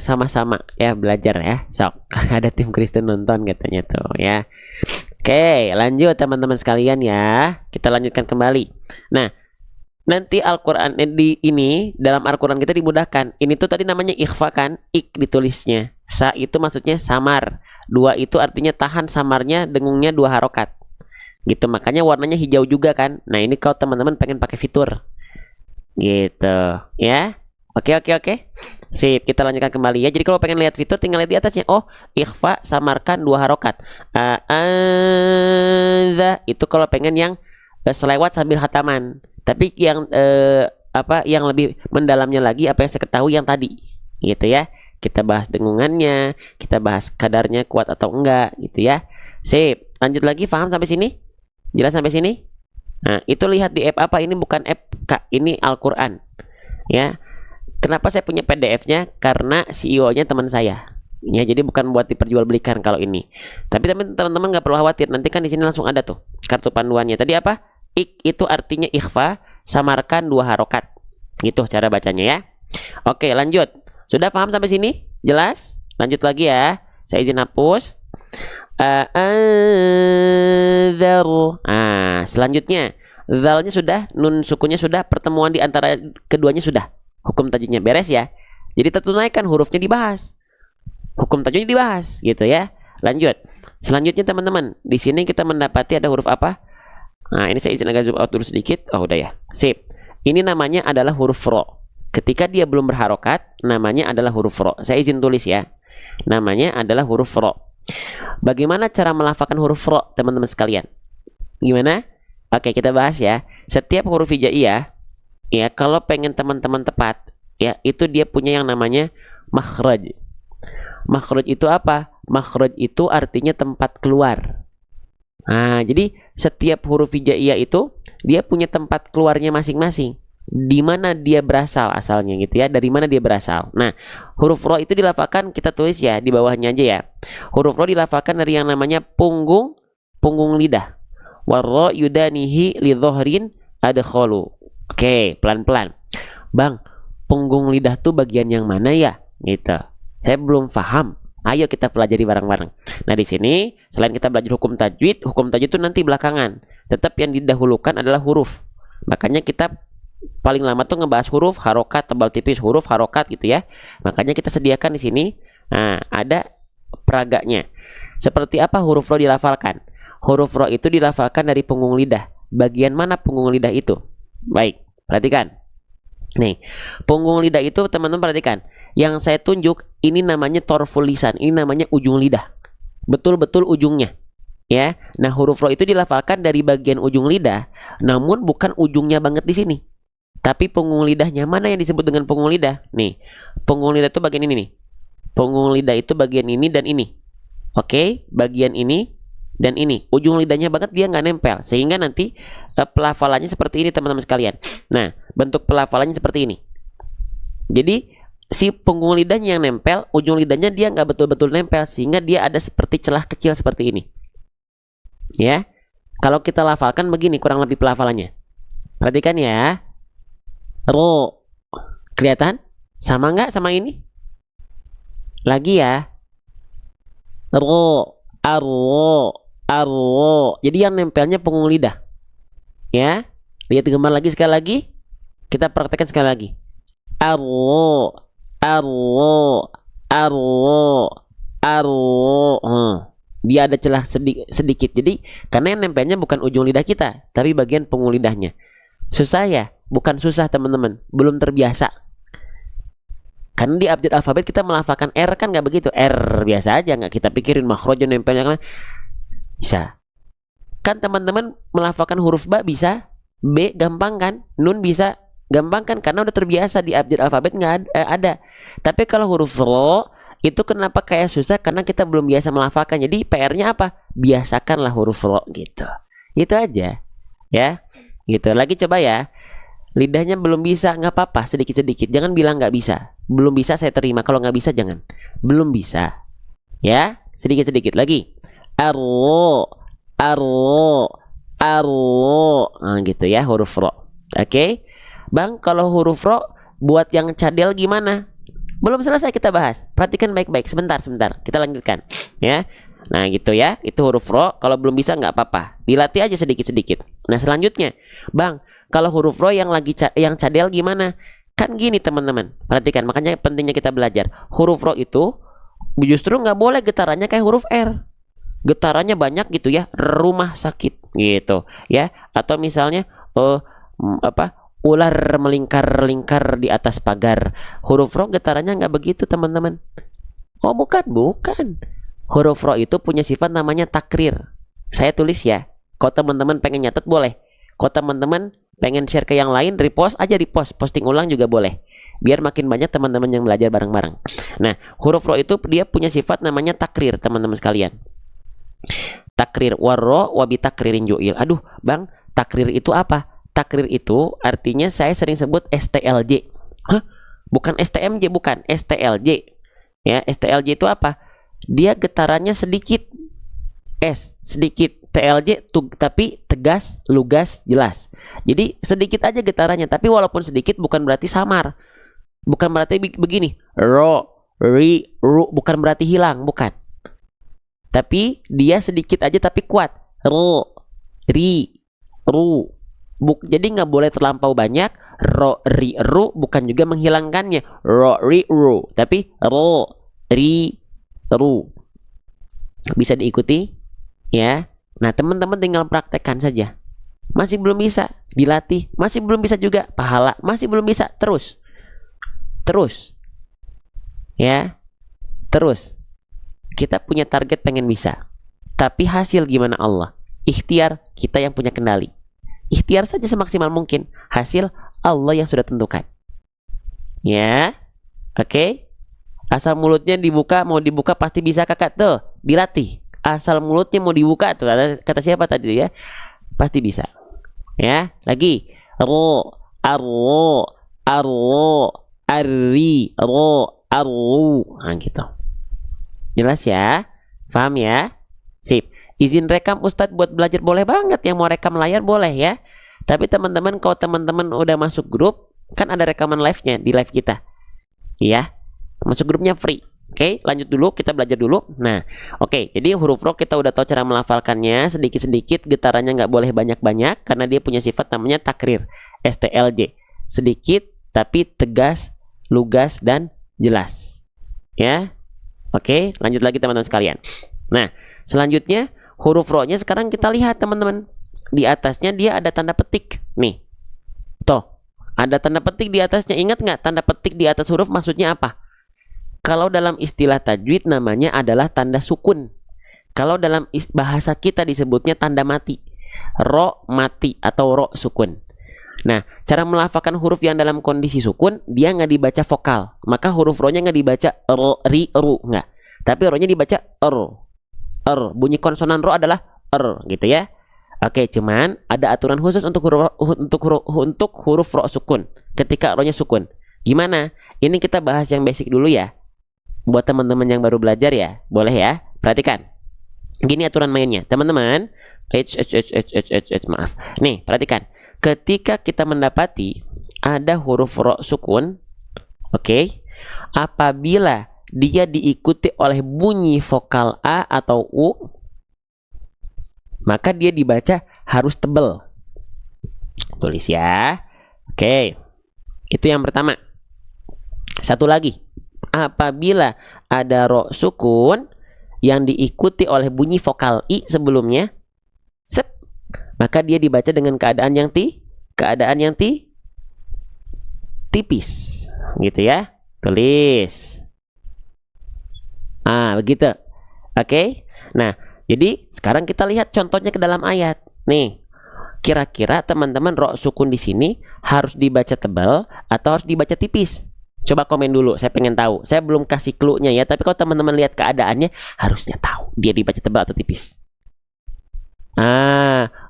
sama-sama ya belajar ya. Sok ada tim Kristen nonton katanya tuh ya. Oke, lanjut teman-teman sekalian ya. Kita lanjutkan kembali. Nah, nanti Al-Quran di ini dalam Al-Quran kita dimudahkan. Ini tuh tadi namanya ikhfa kan, ik ditulisnya. Sa itu maksudnya samar. Dua itu artinya tahan samarnya, dengungnya 2 harokat. Gitu, makanya warnanya hijau juga kan. Nah, ini kalau teman-teman pengen pakai fitur. Gitu, ya. Oke. Sip, kita lanjutkan kembali ya. Jadi kalau pengen lihat fitur tinggal lihat di atasnya. Oh, ikhfa samarkan 2 harokat. Itu kalau pengen yang selewat sambil hataman. Tapi yang yang lebih mendalamnya lagi apa yang saya ketahui yang tadi. Gitu ya. Kita bahas dengungannya, kita bahas kadarnya kuat atau enggak gitu ya. Sip, lanjut lagi, paham sampai sini? Jelas sampai sini? Nah, itu lihat di app apa? Ini bukan app, Kak. Ini Al-Qur'an. Ya. Kenapa saya punya PDF-nya? Karena CEO-nya teman saya. Ya, jadi bukan buat diperjualbelikan kalau ini. Tapi teman-teman nggak perlu khawatir. Nanti kan di sini langsung ada tuh kartu panduannya. Tadi apa? Ik itu artinya ikhfa, samarkan 2 harokat. Gitu cara bacanya ya. Oke, lanjut. Sudah paham sampai sini? Jelas? Lanjut lagi ya. Saya izin hapus. Selanjutnya zalnya sudah, nun sukunya sudah, pertemuan di antara keduanya sudah. Hukum tajwidnya beres ya. Jadi tertunaikan, hurufnya dibahas. Hukum tajwidnya dibahas gitu ya. Lanjut. Selanjutnya teman-teman, di sini kita mendapati ada huruf apa? Nah, ini saya izin agak zoom out dulu sedikit. Oh, udah ya. Sip. Ini namanya adalah huruf ro. Ketika dia belum berharokat, namanya adalah huruf ro. Saya izin tulis ya. Namanya adalah huruf ro. Bagaimana cara melafalkan huruf ro, teman-teman sekalian? Gimana? Oke, kita bahas ya. Setiap huruf hijaiyah, ya, kalau pengen teman-teman tepat, ya, itu dia punya yang namanya makhraj. Makhraj itu apa? Makhraj itu artinya tempat keluar. Nah, jadi setiap huruf hijaiyah itu dia punya tempat keluarnya masing-masing. Di mana dia berasal asalnya gitu ya. Dari mana dia berasal. Nah, huruf ro itu dilafalkan, kita tulis ya di bawahnya aja ya. Huruf ro dilafalkan dari yang namanya punggung lidah. Warro yudanihi lidhohrin adkholu. Oke, pelan-pelan. Bang, punggung lidah tuh bagian yang mana ya? Gitu. Saya belum paham. Ayo kita pelajari bareng-bareng. Nah, di sini selain kita belajar hukum tajwid itu nanti belakangan. Tetap yang didahulukan adalah huruf. Makanya kita paling lama tuh ngebahas huruf, harokat, tebal tipis, huruf, harokat gitu ya. Makanya kita sediakan di sini. Nah, ada peraganya. Seperti apa huruf ro dilafalkan? Huruf ro itu dilafalkan dari punggung lidah. Bagian mana punggung lidah itu? Baik, perhatikan. Nih, punggung lidah itu teman-teman perhatikan. Yang saya tunjuk ini namanya torful lisan. Ini namanya ujung lidah. Betul-betul ujungnya. Ya. Nah, huruf ro itu dilafalkan dari bagian ujung lidah, namun bukan ujungnya banget di sini. Tapi punggung lidahnya mana yang disebut dengan punggung lidah? Nih, punggung lidah itu bagian ini nih. Punggung lidah itu bagian ini dan ini. Oke, bagian ini dan ini. Ujung lidahnya banget dia nggak nempel. Sehingga nanti pelafalannya seperti ini teman-teman sekalian. Nah, bentuk pelafalannya seperti ini. Jadi si punggung lidahnya yang nempel, ujung lidahnya dia nggak betul-betul nempel, sehingga dia ada seperti celah kecil seperti ini. Ya, kalau kita lafalkan begini kurang lebih pelafalannya. Perhatikan ya. Ro, kelihatan? Sama nggak sama ini? Lagi ya. Ro, arro. Jadi yang nempelnya punggung lidah. Ya, lihat gambar lagi sekali lagi. Kita praktekkan sekali lagi. Arro. Dia ada celah sedikit. Jadi karena yang nempelnya bukan ujung lidah kita, tapi bagian punggung lidahnya. Susah ya? Bukan susah teman-teman, belum terbiasa. Karena di abjad alfabet kita melafalkan R kan nggak begitu. R biasa aja, nggak kita pikirin makhrajnya nempelnya kan. Bisa. Kan teman-teman melafalkan huruf ba bisa, B gampang kan, nun bisa gampang kan, karena udah terbiasa di abjad alfabet nggak ada. Tapi kalau huruf ro itu kenapa kayak susah? Karena kita belum biasa melafalkan. Jadi PR-nya apa? Biasakanlah huruf ro gitu. Itu aja. Ya. Gitu. Lagi coba ya. Lidahnya belum bisa, nggak apa-apa, sedikit-sedikit. Jangan bilang nggak bisa. Belum bisa saya terima. Kalau nggak bisa jangan. Belum bisa. Ya, sedikit-sedikit lagi. Arro. Nah, gitu ya huruf ro. Oke. Bang, kalau huruf ro buat yang cadel gimana? Belum selesai kita bahas. Perhatikan baik-baik. Sebentar. Kita lanjutkan. Ya. Nah gitu ya. Itu huruf ro. Kalau belum bisa nggak apa-apa. Dilatih aja sedikit-sedikit. Nah selanjutnya, Bang, kalau huruf ro yang yang cadel gimana? Kan gini teman-teman. Perhatikan. Makanya pentingnya kita belajar. Huruf ro itu justru nggak boleh getarannya kayak huruf R. Getarannya banyak gitu ya. Rumah sakit gitu ya. Atau misalnya ular melingkar-lingkar di atas pagar. Huruf ro getarannya nggak begitu teman-teman. Oh bukan. Huruf ro itu punya sifat namanya takrir. Saya tulis ya. Kalau teman-teman pengen nyatet boleh. Kalau teman-teman pengen share ke yang lain, repost aja, posting ulang juga boleh. Biar makin banyak teman-teman yang belajar bareng-bareng. Nah, huruf ro itu dia punya sifat namanya takrir teman-teman sekalian. Takrir warro wabi takririn ju'il. Aduh, Bang, takrir itu apa? Takrir itu artinya saya sering sebut STLJ. Hah? Bukan STMJ, bukan. STLJ. Ya, STLJ itu apa? Dia getarannya sedikit. S, sedikit. TLJ, tapi tegas, lugas, jelas. Jadi sedikit aja getarannya. Tapi walaupun sedikit bukan berarti samar. Bukan berarti begini. Ro, ri, ru. Bukan berarti hilang, bukan. Tapi dia sedikit aja tapi kuat. Ro, ri, ru. Jadi nggak boleh terlampau banyak. Ro, ri, ru bukan juga menghilangkannya. Ro, ri, ru. Tapi ro, ri, ru. Bisa diikuti ya. Nah teman-teman tinggal praktekkan saja. Masih belum bisa, dilatih. Masih belum bisa juga, pahala. Masih belum bisa, terus ya. Terus kita punya target pengen bisa. Tapi hasil gimana Allah? Ikhtiar kita yang punya kendali. Ikhtiar saja semaksimal mungkin. Hasil Allah yang sudah tentukan. Ya. Oke. Asal mulutnya dibuka, mau dibuka pasti bisa kakak tuh. Dilatih. Asal mulutnya mau dibuka tuh. Kata siapa tadi ya? Pasti bisa. Ya. Lagi. Ro, arro, arro, arri, ro, arru. Nah gitu. Jelas ya? Paham ya? Sip. Izin rekam Ustadz buat belajar boleh banget. Yang mau rekam layar boleh ya. Tapi teman-teman, kalau teman-teman udah masuk grup, kan ada rekaman live-nya di live kita. Iya. Masuk grupnya free. Oke, lanjut dulu, kita belajar dulu. Nah, oke, jadi huruf ro kita udah tahu cara melafalkannya. Sedikit-sedikit, getarannya nggak boleh banyak-banyak karena dia punya sifat namanya takrir. STLJ. Sedikit tapi tegas, lugas dan jelas. Ya. Oke, lanjut lagi teman-teman sekalian. Nah, selanjutnya huruf ro-nya sekarang kita lihat teman-teman. Di atasnya dia ada tanda petik. Nih. Tuh, ada tanda petik di atasnya. Ingat nggak tanda petik di atas huruf maksudnya apa? Kalau dalam istilah tajwid namanya adalah tanda sukun. Kalau dalam bahasa kita disebutnya tanda mati. Ro mati atau ro sukun. Nah, cara melafalkan huruf yang dalam kondisi sukun, dia nggak dibaca vokal. Maka huruf ro-nya nggak dibaca ro, ri, ru, nggak. Tapi ro-nya dibaca er. Bunyi konsonan ro adalah gitu ya. Oke, cuman ada aturan khusus untuk huruf ro sukun. Ketika ro-nya sukun. Gimana? Ini kita bahas yang basic dulu ya. Buat teman-teman yang baru belajar ya, boleh ya. Perhatikan. Gini aturan mainnya, teman-teman. Maaf. Nih, perhatikan. Ketika kita mendapati ada huruf ro sukun, oke, apabila dia diikuti oleh bunyi vokal A atau U, maka dia dibaca harus tebal. Tulis ya. Oke, itu yang pertama. Satu lagi, apabila ada ro sukun yang diikuti oleh bunyi vokal I sebelumnya, maka dia dibaca dengan keadaan yang tipis, gitu ya. Tulis. Begitu. Oke. Nah, jadi sekarang kita lihat contohnya ke dalam ayat. Nih, kira-kira teman-teman ro sukun di sini harus dibaca tebal atau harus dibaca tipis? Coba komen dulu, saya pengen tahu. Saya belum kasih clue-nya ya, tapi kalau teman-teman lihat keadaannya harusnya tahu dia dibaca tebal atau tipis.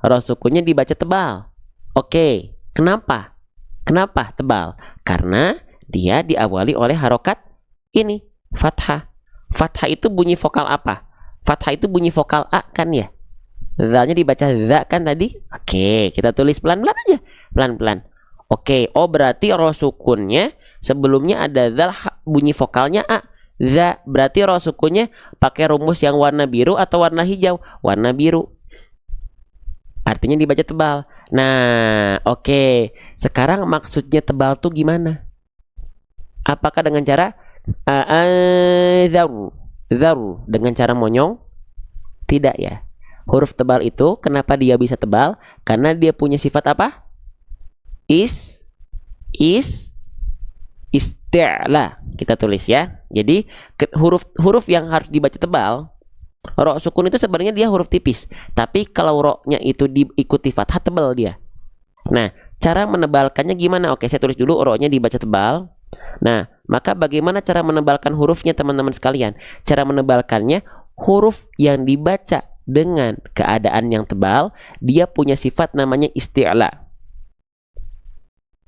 Ro sukunnya dibaca tebal. Oke, kenapa? Kenapa tebal? Karena dia diawali oleh harokat ini, fathah. Fathah itu bunyi vokal apa? Fathah itu bunyi vokal A kan ya? Zalnya dibaca za kan tadi? Oke, kita tulis pelan-pelan aja. Pelan-pelan. Oke, oh berarti ro sukunnya sebelumnya ada zal, bunyi vokalnya a. Za, berarti ro sukunnya pakai rumus yang warna biru atau warna hijau? Warna biru. Artinya dibaca tebal. Nah, oke. Sekarang maksudnya tebal tuh gimana? Apakah dengan cara zaru dengan cara monyong? Tidak ya. Huruf tebal itu kenapa dia bisa tebal? Karena dia punya sifat apa? Isti'la. Kita tulis ya. Jadi huruf yang harus dibaca tebal, ro sukun itu sebenarnya dia huruf tipis. Tapi kalau ro-nya itu diikuti fathah, tebal dia. Nah, cara menebalkannya gimana? Oke, saya tulis dulu ro-nya dibaca tebal. Nah, maka bagaimana cara menebalkan hurufnya teman-teman sekalian? Cara menebalkannya, huruf yang dibaca dengan keadaan yang tebal, dia punya sifat namanya isti'la.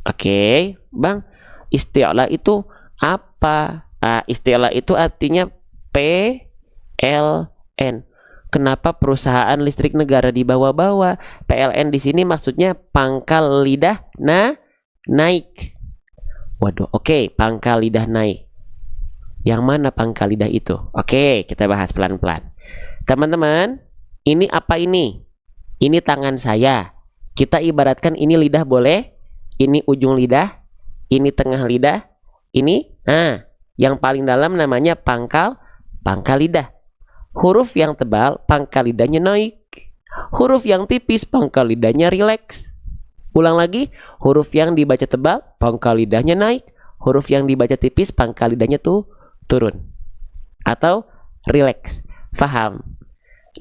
Oke, Bang. Isti'la itu apa? Isti'la itu artinya PLN. Kenapa perusahaan listrik negara dibawa-bawa? PLN di sini maksudnya pangkal lidah naik. Waduh, oke, pangkal lidah naik. Yang mana pangkal lidah itu? Oke, kita bahas pelan-pelan. Teman-teman, ini apa ini? Ini tangan saya. Kita ibaratkan ini lidah boleh? Ini ujung lidah? Ini tengah lidah, ini, yang paling dalam namanya pangkal lidah. Huruf yang tebal, pangkal lidahnya naik. Huruf yang tipis, pangkal lidahnya rileks. Ulang lagi, huruf yang dibaca tebal, pangkal lidahnya naik. Huruf yang dibaca tipis, pangkal lidahnya tuh turun. Atau rileks. Faham?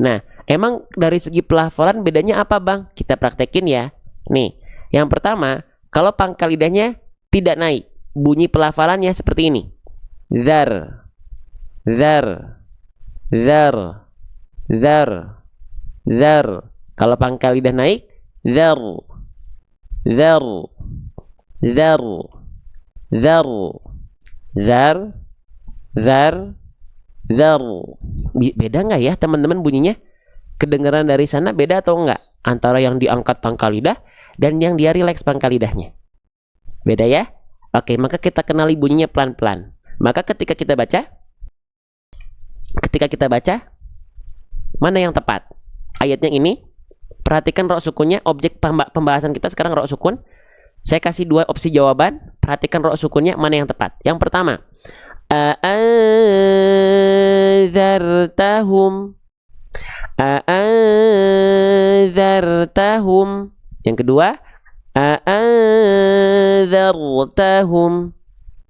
Nah, emang dari segi pelafalan bedanya apa, Bang? Kita praktekin ya. Nih, yang pertama, kalau pangkal lidahnya tidak naik, bunyi pelafalannya seperti ini. Zar, zar, zar, zar, zar. Kalau pangkal lidah naik, zar, zar, zar, zar, zar, zar, zar. Beda nggak ya teman-teman bunyinya? Kedengaran dari sana beda atau enggak? Antara yang diangkat pangkal lidah dan yang dia rileks pangkal lidahnya. Beda ya? Oke, maka kita kenali bunyinya pelan-pelan. Maka ketika kita baca, mana yang tepat? Ayatnya ini, perhatikan ro sukunnya, objek pembahasan kita sekarang ro sukun. Saya kasih dua opsi jawaban, perhatikan ro sukunnya, mana yang tepat. Yang pertama, a'adzartahum. A'adzartahum. Yang kedua, a'adzartahum.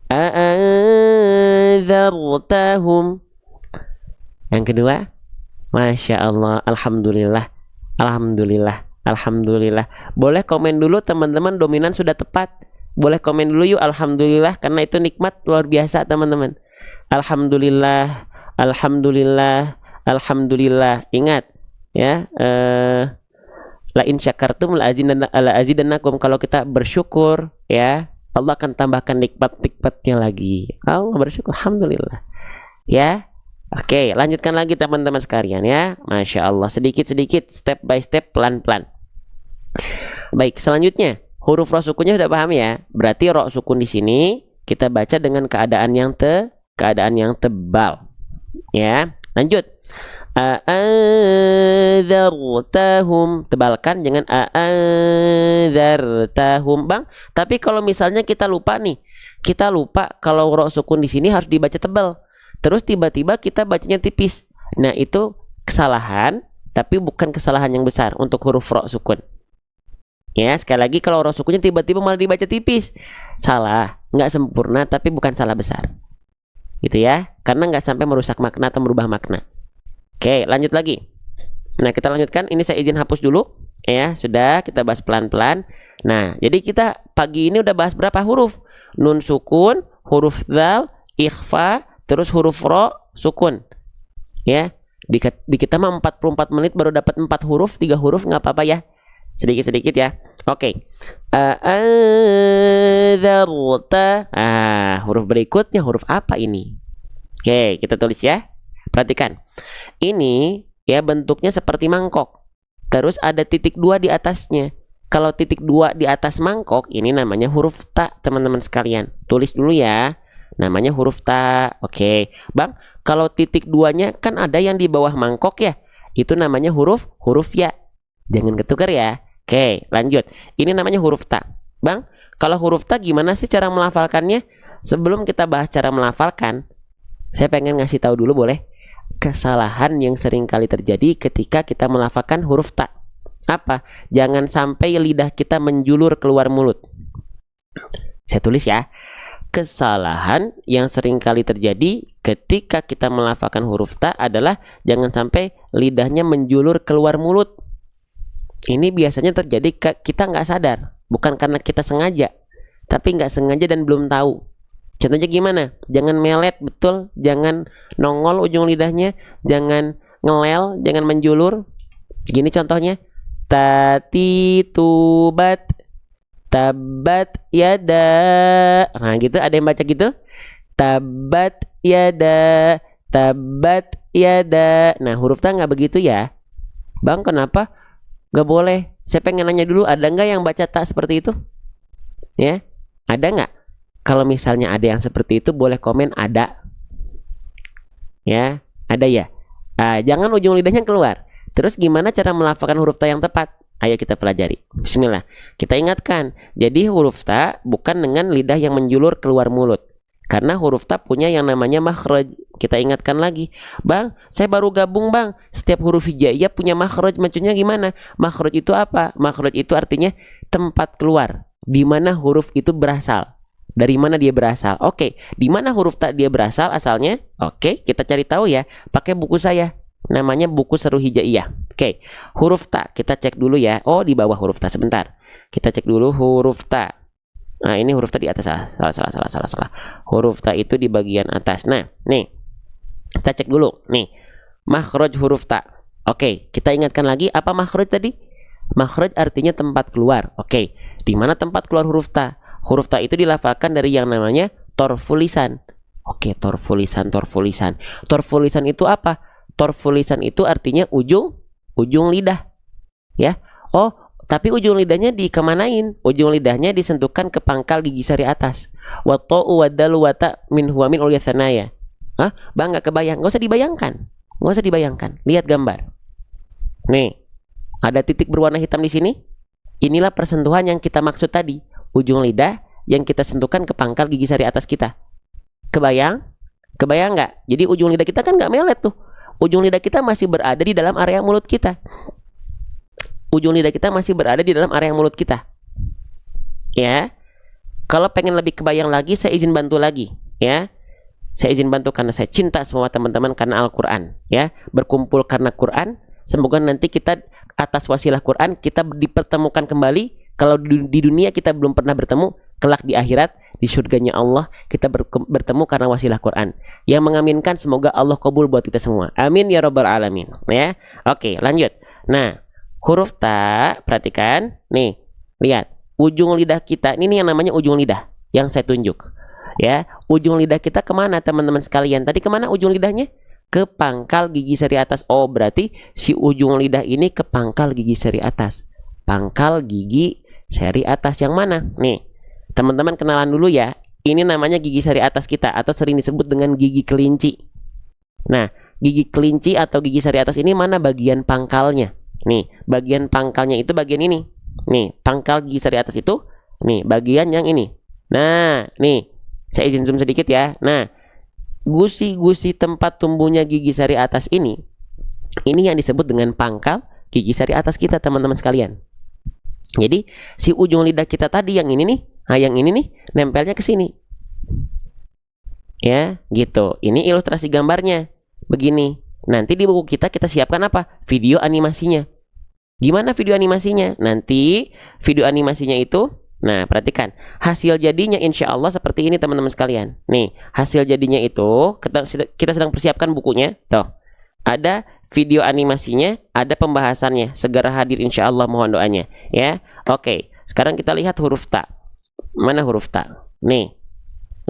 A'adzartahum. Yang kedua, Masya Allah, Alhamdulillah, Alhamdulillah, Alhamdulillah. Boleh komen dulu teman-teman, dominan sudah tepat. Boleh komen dulu yuk, Alhamdulillah, karena itu nikmat luar biasa teman-teman. Alhamdulillah, Alhamdulillah, Alhamdulillah. Ingat ya, la in syakartum la azidannakum. Kalau kita bersyukur ya, Allah akan tambahkan nikmat-nikmatnya lagi. Allah bersyukur, alhamdulillah. Ya. Oke, lanjutkan lagi teman-teman sekalian ya. Masya Allah, sedikit-sedikit, step by step, pelan-pelan. Baik, selanjutnya huruf ro sukunnya sudah paham ya. Berarti ro sukun di sini kita baca dengan keadaan yang tebal. Ya, lanjut. A'adzartahum, tebalkan dengan a'adzartahum, Bang. Tapi kalau misalnya kita lupa nih, kalau ro sukun di sini harus dibaca tebal. Terus tiba-tiba kita bacanya tipis. Nah, itu kesalahan, tapi bukan kesalahan yang besar untuk huruf ro sukun. Ya, sekali lagi kalau ro sukunnya tiba-tiba malah dibaca tipis, salah, nggak sempurna, tapi bukan salah besar. Gitu ya, karena nggak sampai merusak makna atau merubah makna. Oke, lanjut lagi. Nah, kita lanjutkan. Ini saya izin hapus dulu. Ya, sudah, kita bahas pelan-pelan. Nah, jadi kita pagi ini udah bahas berapa huruf? Nun sukun, huruf dzal, ikhfa, terus huruf ro sukun. Ya, di kita mah 44 menit baru dapat 4 huruf, 3 huruf nggak apa-apa ya. Sedikit-sedikit ya. Oke. A'adzarta. Huruf berikutnya huruf apa ini? Oke, kita tulis ya. Perhatikan. Ini ya bentuknya seperti mangkok. Terus ada titik 2 di atasnya. Kalau titik 2 di atas mangkok, ini namanya huruf ta, teman-teman sekalian. Tulis dulu ya. Namanya huruf ta. Oke. Bang, kalau titik 2-nya kan ada yang di bawah mangkok ya. Itu namanya huruf ya. Jangan ketukar ya. Oke, lanjut. Ini namanya huruf ta. Bang, kalau huruf ta gimana sih cara melafalkannya? Sebelum kita bahas cara melafalkan, saya pengen ngasih tahu dulu boleh? Kesalahan yang sering kali terjadi ketika kita melafalkan huruf ta. Apa? Jangan sampai lidah kita menjulur keluar mulut. Saya tulis ya. Kesalahan yang sering kali terjadi ketika kita melafalkan huruf ta adalah jangan sampai lidahnya menjulur keluar mulut. Ini biasanya terjadi kita nggak sadar. Bukan karena kita sengaja, tapi nggak sengaja dan belum tahu. Contohnya gimana? Jangan melet, betul. Jangan nongol ujung lidahnya. Jangan ngelel, jangan menjulur. Gini contohnya. Tati tubat tabat yada. Nah gitu, ada yang baca gitu. Tabat yada, tabat yada. Nah huruf ta nggak begitu ya. Bang, kenapa nggak boleh? Saya pengen nanya dulu, ada nggak yang baca ta seperti itu? Ya, ada nggak? Kalau misalnya ada yang seperti itu, boleh komen ada. Ya, ada ya. Jangan ujung lidahnya keluar. Terus gimana cara melafalkan huruf ta yang tepat? Ayo kita pelajari. Bismillah. Kita ingatkan. Jadi huruf ta bukan dengan lidah yang menjulur keluar mulut. Karena huruf ta punya yang namanya makhraj. Kita ingatkan lagi. Bang, saya baru gabung bang. Setiap huruf hijaiyah punya makhraj. Maksudnya gimana? Makhraj itu apa? Makhraj itu artinya tempat keluar. Di mana huruf itu berasal. Dari mana dia berasal? Oke. Di mana huruf ta dia berasal asalnya? Oke, kita cari tahu ya. Pakai buku saya. Namanya buku seru hijaiyah. Oke, huruf ta kita cek dulu ya. Oh, di bawah huruf ta, sebentar. Kita cek dulu huruf ta. Nah, ini huruf ta di atas. Salah. Huruf ta itu di bagian atas. Nah, nih. Kita cek dulu. Nih. Makhraj huruf ta. Oke, kita ingatkan lagi apa makhraj tadi? Makhraj artinya tempat keluar. Oke. Di mana tempat keluar huruf ta? Huruf ta itu dilafalkan dari yang namanya torful lisan. Oke, torful lisan. Torful lisan itu apa? Torful lisan itu artinya ujung lidah. Ya. Oh, tapi ujung lidahnya dikemanain? Ujung lidahnya disentuhkan ke pangkal gigi sari atas. Wa ta'u wa dalu wa ta min huwa min ulya tsanaya. Hah? Bang, nggak kebayang. Nggak usah dibayangkan. Lihat gambar. Nih, ada titik berwarna hitam di sini. Inilah persentuhan yang kita maksud tadi. Ujung lidah yang kita sentuhkan ke pangkal gigi sari atas kita. Kebayang nggak? Jadi ujung lidah kita kan nggak melet tuh. Ujung lidah kita masih berada di dalam area mulut kita. Ya. Kalau pengen lebih kebayang lagi, saya izin bantu lagi. Ya. Saya izin bantu karena saya cinta semua teman-teman karena Al-Quran. Ya. Berkumpul karena Quran. Semoga nanti kita atas wasilah Quran kita dipertemukan kembali. Kalau di dunia kita belum pernah bertemu, kelak di akhirat di surganya Allah kita bertemu karena wasilah Quran. Yang mengaminkan semoga Allah kabul buat kita semua. Amin ya rabbal alamin. Ya. Oke, lanjut. Nah, huruf ta, perhatikan. Nih, lihat. Ujung lidah kita, ini yang namanya ujung lidah yang saya tunjuk. Ya, ujung lidah kita kemana teman-teman sekalian? Tadi kemana ujung lidahnya? Ke pangkal gigi seri atas. Oh, berarti si ujung lidah ini ke pangkal gigi seri atas. Pangkal gigi seri atas yang mana? Nih, teman-teman kenalan dulu ya. Ini namanya gigi seri atas kita atau sering disebut dengan gigi kelinci. Nah, gigi kelinci atau gigi seri atas ini mana bagian pangkalnya? Nih, bagian pangkalnya itu bagian ini. Nih, pangkal gigi seri atas itu, nih, bagian yang ini. Nah, nih, saya izin zoom sedikit ya. Nah, gusi-gusi tempat tumbuhnya gigi seri atas ini yang disebut dengan pangkal gigi seri atas kita, teman-teman sekalian. Jadi si ujung lidah kita tadi yang ini nih, nah yang ini nih nempelnya ke sini. Ya, gitu. Ini ilustrasi gambarnya. Begini. Nanti di buku kita siapkan apa? Video animasinya. Gimana video animasinya? Nanti video animasinya itu, nah perhatikan. Hasil jadinya insya Allah seperti ini teman-teman sekalian. Nih, hasil jadinya itu kita sedang persiapkan bukunya. Tuh, ada video animasinya, ada pembahasannya. Segera hadir insya Allah, mohon doanya. Ya, oke. Sekarang kita lihat huruf ta. Mana huruf ta? Nih,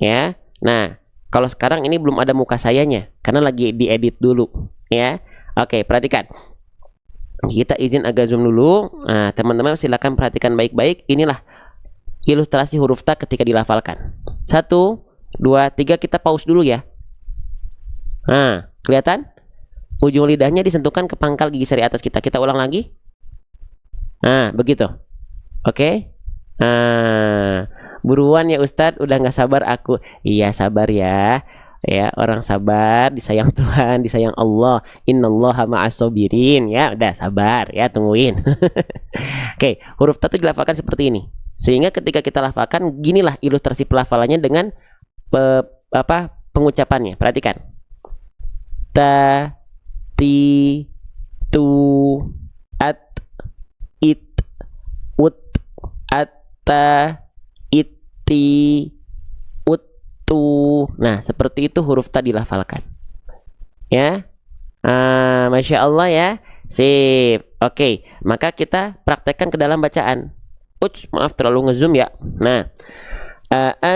ya. Nah, kalau sekarang ini belum ada muka sayanya karena lagi diedit dulu. Ya, oke. Perhatikan. Kita izin agak zoom dulu. Nah, teman-teman silakan perhatikan baik-baik. Inilah ilustrasi huruf ta ketika dilafalkan. 1, 2, 3, kita pause dulu ya. Nah, kelihatan? Ujung lidahnya disentuhkan ke pangkal gigi seri atas kita. Kita ulang lagi. Nah, begitu. Oke. Nah, buruan ya Ustadz, udah nggak sabar aku. Iya, sabar ya. Ya, orang sabar disayang Tuhan, disayang Allah. Innallaha ma'as-sabirin. Ya, udah sabar ya, tungguin. Oke, huruf ta itu dilafalkan seperti ini. Sehingga ketika kita lafalkan, ginilah ilustrasi pelafalannya dengan pengucapannya. Perhatikan. Ta, ti, tu, at, it, ut, atta, iti, utu. Nah, seperti itu huruf ta dilafalkan. Ya. Masya Allah ya. Sip. Oke, maka kita praktekkan ke dalam bacaan. Uts, maaf terlalu ngezoom ya. Nah, a'adzarta.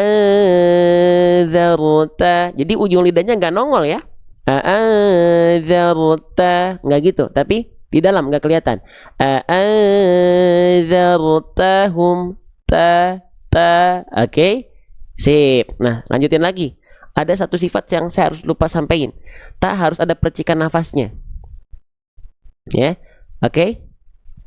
Jadi ujung lidahnya nggak nongol ya. A'adzarta, nggak gitu. Tapi di dalam nggak kelihatan. A'adzartahum ta. Oke. Sip. Nah, lanjutin lagi. Ada satu sifat yang saya harus lupa sampaikan. Ta harus ada percikan nafasnya. Ya. Oke.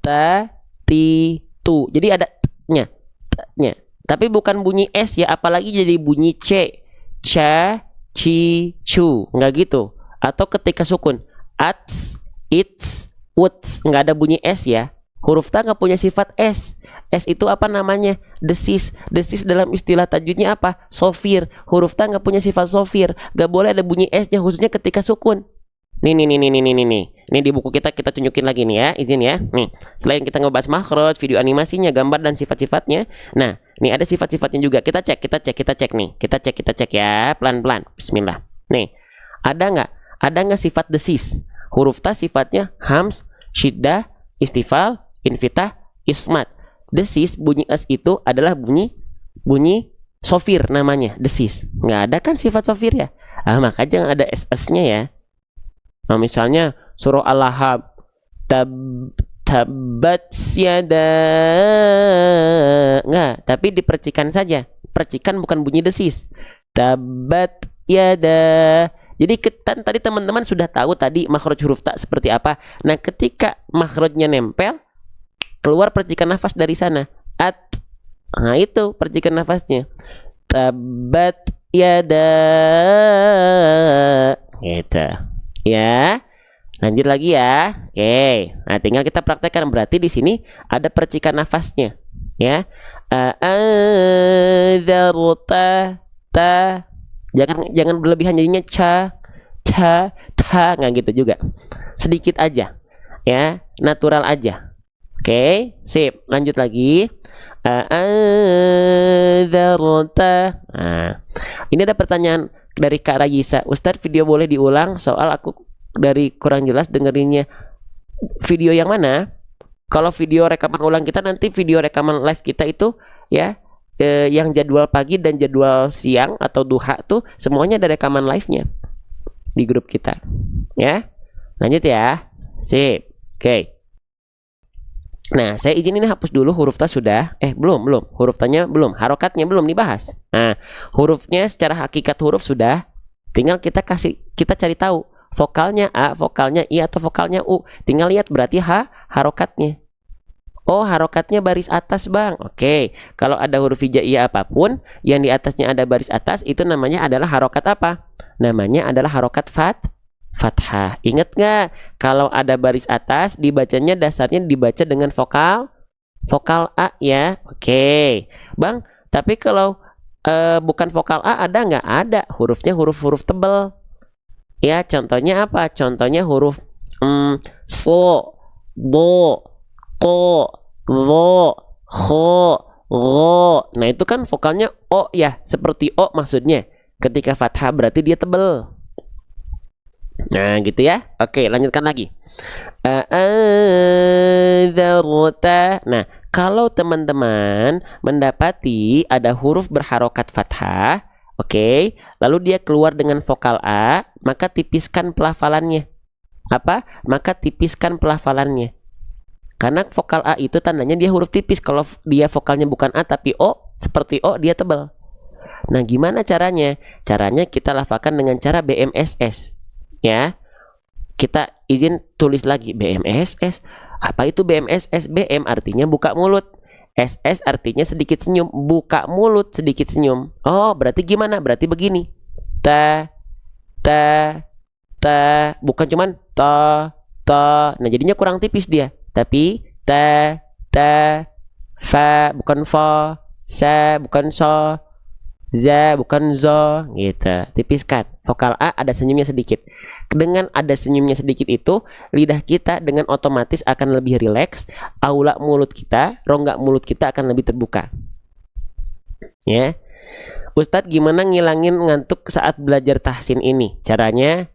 Ta, ti, tu. Jadi ada t-nya. T-nya. Tapi bukan bunyi S ya, apalagi jadi bunyi C. Ca, ci, cu. Enggak gitu. Atau ketika sukun. Ats, its, uts. Enggak ada bunyi S ya. Huruf ta nggak punya sifat S. S itu apa namanya? Desis. Desis dalam istilah tajwidnya apa? Sofir. Huruf ta nggak punya sifat sofir. Nggak boleh ada bunyi S-nya khususnya ketika sukun. Nih. Ini di buku kita tunjukin lagi nih ya, izin ya. Nih, selain kita ngebahas makhraj, video animasinya, gambar dan sifat-sifatnya. Nah, nih ada sifat-sifatnya juga. Kita cek nih. Kita cek ya, pelan-pelan. Bismillah. Nih, ada nggak sifat desis? Huruf ta sifatnya hams, syiddah, istifal, infitah, ismat. Desis bunyi s itu adalah bunyi sofir namanya, desis. Nggak ada kan sifat sofir ya? Makanya ada ss-nya ya. Nah, misalnya surah Al-Lahab, tabat yada, nggak, tapi dipercikan saja. Percikan bukan bunyi desis. Tabat yada. Jadi tadi teman-teman sudah tahu tadi makhraj huruf ta seperti apa. Nah, ketika makhrajnya nempel, keluar percikan nafas dari sana. At. Nah, itu percikan nafasnya. Tabat yada. Gitu. Ya. Lanjut lagi ya. Oke. Nah, tinggal kita praktekkan, berarti di sini ada percikan nafasnya. Ya. A'adzarta ta. Jangan berlebihan jadinya ta, nggak gitu juga. Sedikit aja. Ya, natural aja. Oke, sip. Lanjut lagi. A'adzarta. Nah, ini ada pertanyaan dari Kak Rayisa. Ustadz, video boleh diulang? Soal aku dari kurang jelas dengerinnya. Video yang mana? Kalau video rekaman ulang kita, nanti video rekaman live kita itu ya, yang jadwal pagi dan jadwal siang atau duha tuh semuanya ada rekaman live-nya di grup kita. Ya, lanjut ya. Sip. Oke. Nah, saya izin ini hapus dulu huruf ta sudah. Belum. Huruf tanya belum. Harokatnya belum dibahas. Nah, hurufnya secara hakikat huruf sudah. Tinggal kita cari tahu vokalnya A, vokalnya I atau vokalnya U. Tinggal lihat berarti harokatnya. Oh, harokatnya baris atas, Bang. Oke. Kalau ada huruf hijaiyah apapun yang di atasnya ada baris atas, itu namanya adalah harokat apa? Namanya adalah harokat fathah. Ingat nggak? Kalau ada baris atas, dibacanya dasarnya dibaca dengan vokal A ya. Oke, Bang. Tapi kalau bukan vokal A ada nggak? Ada. Hurufnya huruf-huruf tebal. Ya, contohnya apa? Contohnya huruf so, do, ko, wo, kho, go. Nah, itu kan vokalnya O ya, seperti O maksudnya. Ketika fathah berarti dia tebal. Nah, gitu ya. Oke, lanjutkan lagi. Nah, kalau teman-teman mendapati ada huruf berharokat fathah, oke, lalu dia keluar dengan vokal A, maka tipiskan pelafalannya. Apa? Maka tipiskan pelafalannya. Karena vokal A itu tandanya dia huruf tipis. Kalau dia vokalnya bukan A tapi O, seperti O, dia tebal. Nah, gimana caranya? Caranya kita lafalkan dengan cara BMSS. Ya. Kita izin tulis lagi BMSS. Apa itu BMSS? BM artinya buka mulut. SS artinya sedikit senyum. Buka mulut, sedikit senyum. Oh, berarti gimana? Berarti begini. Ta, ta, ta. Bukan cuman ta, ta. Nah, jadinya kurang tipis dia. Tapi ta, ta, fa, bukan fa, sa, bukan so, za, bukan zo, gitu. Tipiskan. Vokal A ada senyumnya sedikit. Dengan ada senyumnya sedikit itu, lidah kita dengan otomatis akan lebih rileks. Aula mulut kita, rongga mulut kita akan lebih terbuka. Ya. Ustadz, gimana ngilangin ngantuk saat belajar tahsin ini? Caranya,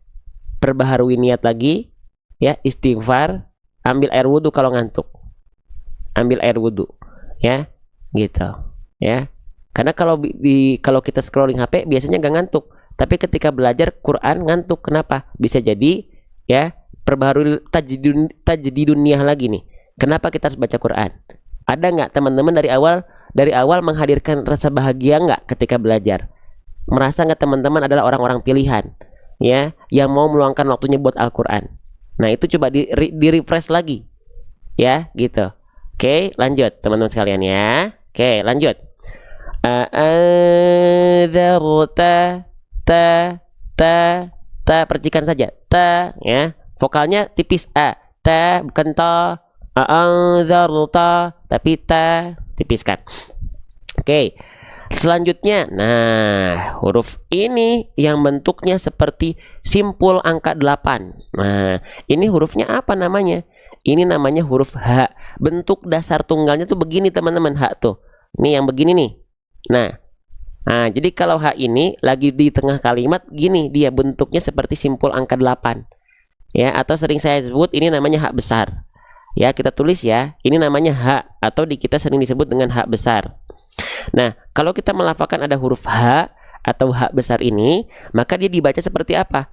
perbaharui niat lagi, ya, istighfar, ambil air wudhu kalau ngantuk. Ambil air wudhu, ya, gitu, ya. Karena kalau kita scrolling HP biasanya gak ngantuk, tapi ketika belajar Quran ngantuk. Kenapa? Bisa jadi ya perbaharui tajdidun niyah lagi nih. Kenapa kita harus baca Quran? Ada nggak teman-teman dari awal menghadirkan rasa bahagia nggak ketika belajar? Merasa nggak teman-teman adalah orang-orang pilihan ya yang mau meluangkan waktunya buat Al-Quran? Nah, itu coba di refresh lagi ya gitu. Oke, lanjut teman-teman sekalian ya. Oke, lanjut. A'adzarta, ta, percikan saja, ta, ya, vokalnya tipis A, ta, bukan ta. A'adzarta, tapi ta, tipiskan. Oke, selanjutnya, nah, huruf ini yang bentuknya seperti simpul angka 8. Nah, ini hurufnya apa namanya? Ini namanya huruf H. Bentuk dasar tunggalnya tuh begini teman-teman, H tuh. Ini yang begini nih. Nah, jadi kalau H ini lagi di tengah kalimat gini, dia bentuknya seperti simpul angka 8. Ya, atau sering saya sebut ini namanya H besar. Ya, kita tulis ya, ini namanya H atau kita sering disebut dengan H besar. Nah, kalau kita melafalkan ada huruf H atau H besar ini, maka dia dibaca seperti apa?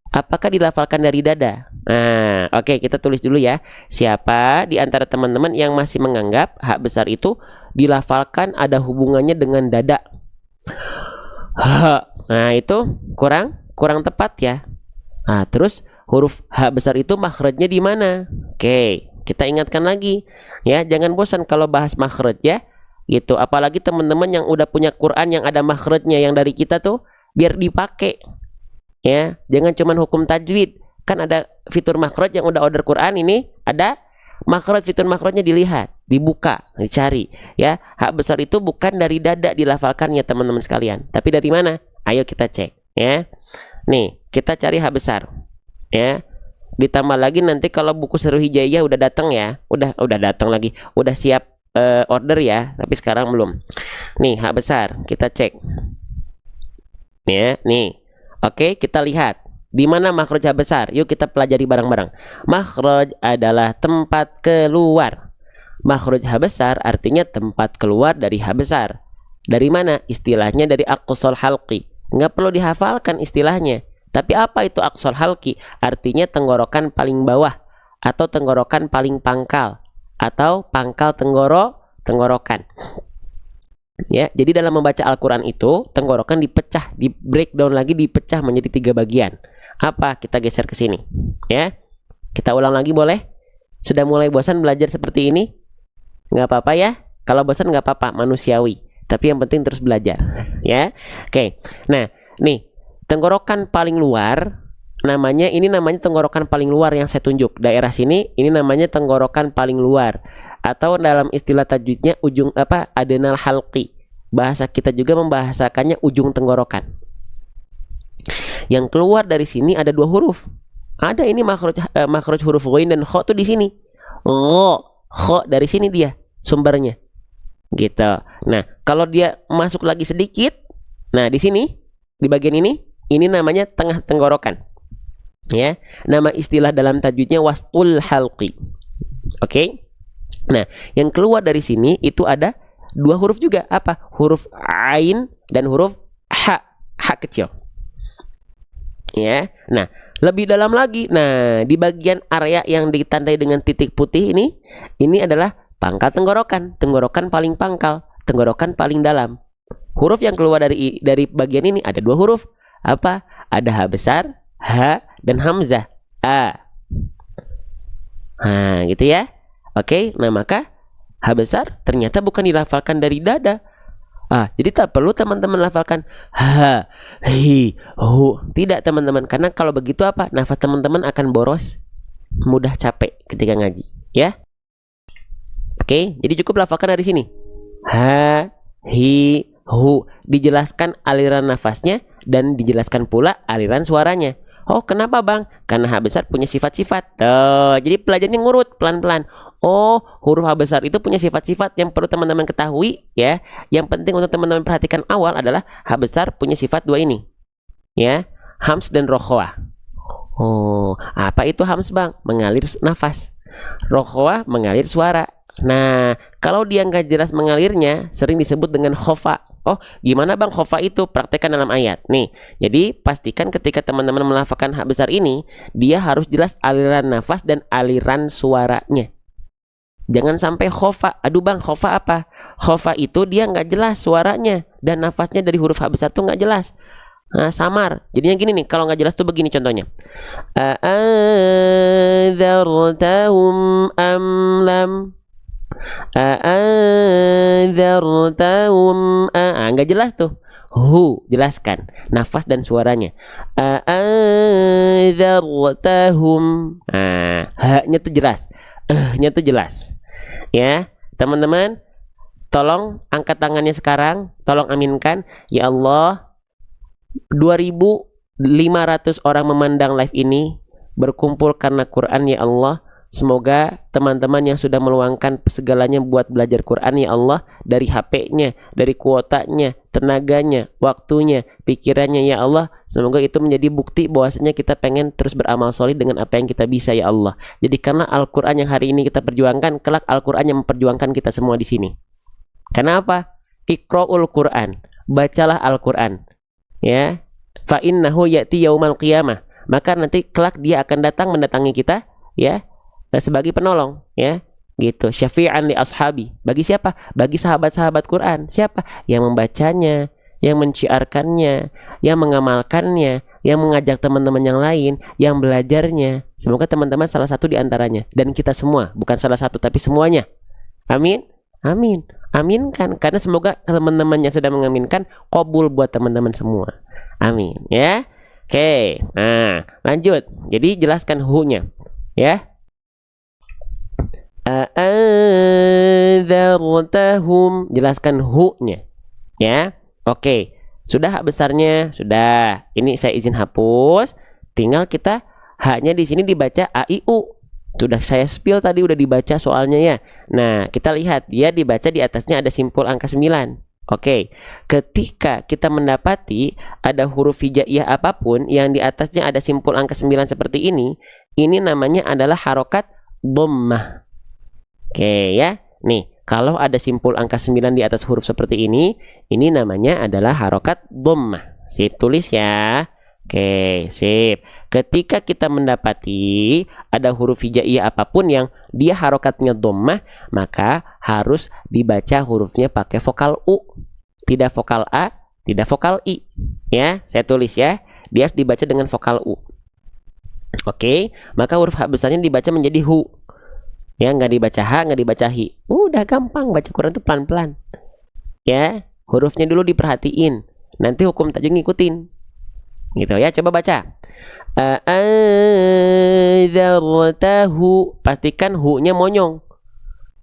Apakah dilafalkan dari dada? Nah, oke, kita tulis dulu ya. Siapa di antara teman-teman yang masih menganggap H besar itu dilafalkan ada hubungannya dengan dada? H. Nah, itu kurang tepat ya. Nah, terus huruf H besar itu makhrajnya di mana? Oke, kita ingatkan lagi ya, jangan bosan kalau bahas makhraj ya. Gitu, apalagi teman-teman yang udah punya Quran yang ada makhrajnya yang dari kita tuh biar dipakai. Ya, jangan cuman hukum tajwid. Kan ada fitur makhraj yang udah order Quran ini, ada makhraj, fitur makhrajnya dilihat, dibuka, dicari. Ya, H besar itu bukan dari dada dilafalkannya teman-teman sekalian, tapi dari mana? Ayo kita cek ya. Nih, kita cari H besar. Ya. Ditambah lagi nanti kalau buku Seru Hijaiyah udah datang ya. Udah datang lagi. Udah siap order ya, tapi sekarang belum. Nih, H besar, kita cek. Ya, nih. Oke, kita lihat di mana makhraj H besar. Yuk kita pelajari bareng-bareng. Makhraj adalah tempat keluar. Makhraj H besar artinya tempat keluar dari H besar. Dari mana? Istilahnya dari aqsal halqi. Nggak perlu dihafalkan istilahnya. Tapi apa itu aqsal halqi? Artinya tenggorokan paling bawah atau tenggorokan paling pangkal atau pangkal tenggorokan. Ya, jadi dalam membaca Al-Quran itu tenggorokan dipecah, di breakdown lagi, dipecah menjadi 3 bagian. Apa? Kita geser ke sini. Ya, kita ulang lagi boleh? Sudah mulai bosan belajar seperti ini? Nggak apa-apa ya. Kalau bosan nggak apa-apa, manusiawi. Tapi yang penting terus belajar. Ya, oke. Nah, nih tenggorokan paling luar namanya tenggorokan paling luar yang saya tunjuk. Daerah sini ini namanya tenggorokan paling luar. Atau dalam istilah tajwidnya ujung adenal halqi. Bahasa kita juga membahasakannya ujung tenggorokan. Yang keluar dari sini ada 2 huruf. Ada ini makhraj huruf ghain dan kha tuh di sini. Kha dari sini dia sumbernya. Gitu. Nah, kalau dia masuk lagi sedikit, nah di sini di bagian ini namanya tengah tenggorokan. Ya, nama istilah dalam tajwidnya wastul halqi. Oke. Nah, yang keluar dari sini itu ada 2 huruf juga. Apa? Huruf ain dan huruf ha kecil. Ya. Nah, Lebih dalam lagi. Nah, di bagian area yang ditandai dengan titik putih ini adalah pangkal tenggorokan. Tenggorokan paling pangkal, tenggorokan paling dalam. Huruf yang keluar dari bagian ini ada 2 huruf. Apa? Ada H besar, H, dan Hamzah, A. Nah, gitu ya. Oke, nah maka H besar ternyata bukan dilafalkan dari dada. Jadi tak perlu teman-teman lafalkan ha, hi, hu. Tidak teman-teman, karena kalau begitu apa? Nafas teman-teman akan boros, mudah capek ketika ngaji, ya. Oke, jadi cukup lafalkan dari sini. Ha, hi, hu. Dijelaskan aliran nafasnya dan dijelaskan pula aliran suaranya. Oh, kenapa bang? Karena H besar punya sifat-sifat. Jadi pelajarannya ngurut pelan-pelan. Oh, huruf H besar itu punya sifat-sifat yang perlu teman-teman ketahui ya. Yang penting untuk teman-teman perhatikan awal adalah H besar punya sifat 2 ini. Ya, hams dan rokhwah. Oh, apa itu hams bang? Mengalir nafas. Rokhwah mengalir suara. Nah, kalau dia nggak jelas mengalirnya, sering disebut dengan khofa. Oh, gimana bang khofa itu? Praktekkan dalam ayat. Nih, jadi pastikan ketika teman-teman melafalkan H besar ini, dia harus jelas aliran nafas dan aliran suaranya. Jangan sampai khofa. Aduh bang, khofa apa? Khofa itu dia nggak jelas suaranya dan nafasnya dari huruf H besar tuh nggak jelas. Nah, samar. Jadinya gini nih, kalau nggak jelas tuh begini contohnya. A'adzartahum am lam. A'adzartahum. Nggak jelas tuh. Jelaskan nafas dan suaranya. A'adzartahum. H-nya tuh jelas. Nya tuh jelas. Ya, teman-teman, tolong angkat tangannya sekarang, tolong aminkan. Ya Allah, 2.500 orang memandang live ini berkumpul karena Quran ya Allah. Semoga teman-teman yang sudah meluangkan segalanya buat belajar Quran ya Allah, dari HP-nya, dari kuotanya, tenaganya, waktunya, pikirannya ya Allah, semoga itu menjadi bukti bahwasanya kita pengen terus beramal solid dengan apa yang kita bisa ya Allah. Jadi karena Al-Quran yang hari ini kita perjuangkan, kelak Al-Quran yang memperjuangkan kita semua di sini. Karena apa? Iqra'ul Quran, bacalah Al-Quran. Ya, fa innahu ya'ti yaumal qiyamah. Maka nanti kelak dia akan datang mendatangi kita, ya, sebagai penolong, ya, gitu. Syafi'an li ashabi. Bagi siapa? Bagi sahabat-sahabat Quran. Siapa? Yang membacanya, yang menciarkannya, yang mengamalkannya, yang mengajak teman-teman yang lain, yang belajarnya. Semoga teman-teman salah satu di antaranya, dan kita semua, bukan salah satu tapi semuanya. Amin. Amin. Aminkan, karena semoga teman-teman yang sudah mengaminkan qabul buat teman-teman semua. Amin, ya. Oke. Nah, lanjut. Jadi jelaskan hu-nya, ya. A'adzartahum, jelaskan hu-nya, ya. Oke, sudah H besarnya, sudah. Ini saya izin hapus. Tinggal kita H-nya di sini dibaca A I U. Sudah saya spill tadi, udah dibaca soalnya ya. Nah, kita lihat dia dibaca di atasnya ada simpul angka 9. Oke. Ketika kita mendapati ada huruf hijaiyah apapun yang di atasnya ada simpul angka 9 seperti ini namanya adalah harokat dhammah. Oke ya. Nih, kalau ada simpul angka 9 di atas huruf seperti ini namanya adalah harokat dhammah. Sip, tulis ya. Oke, sip. Ketika kita mendapati ada huruf hijaiyah apapun yang dia harokatnya dhammah, maka harus dibaca hurufnya pakai vokal U. Tidak vokal A, tidak vokal I. Ya, saya tulis ya. Dia harus dibaca dengan vokal U. Oke, maka huruf H besarnya dibaca menjadi hu. Ya, nggak dibaca H, nggak dibaca Hi. Udah gampang, baca Quran itu pelan-pelan. Ya, hurufnya dulu diperhatiin. Nanti hukum tajwid ngikutin. Gitu ya, coba baca. A'adzartahu. Pastikan hu-nya monyong.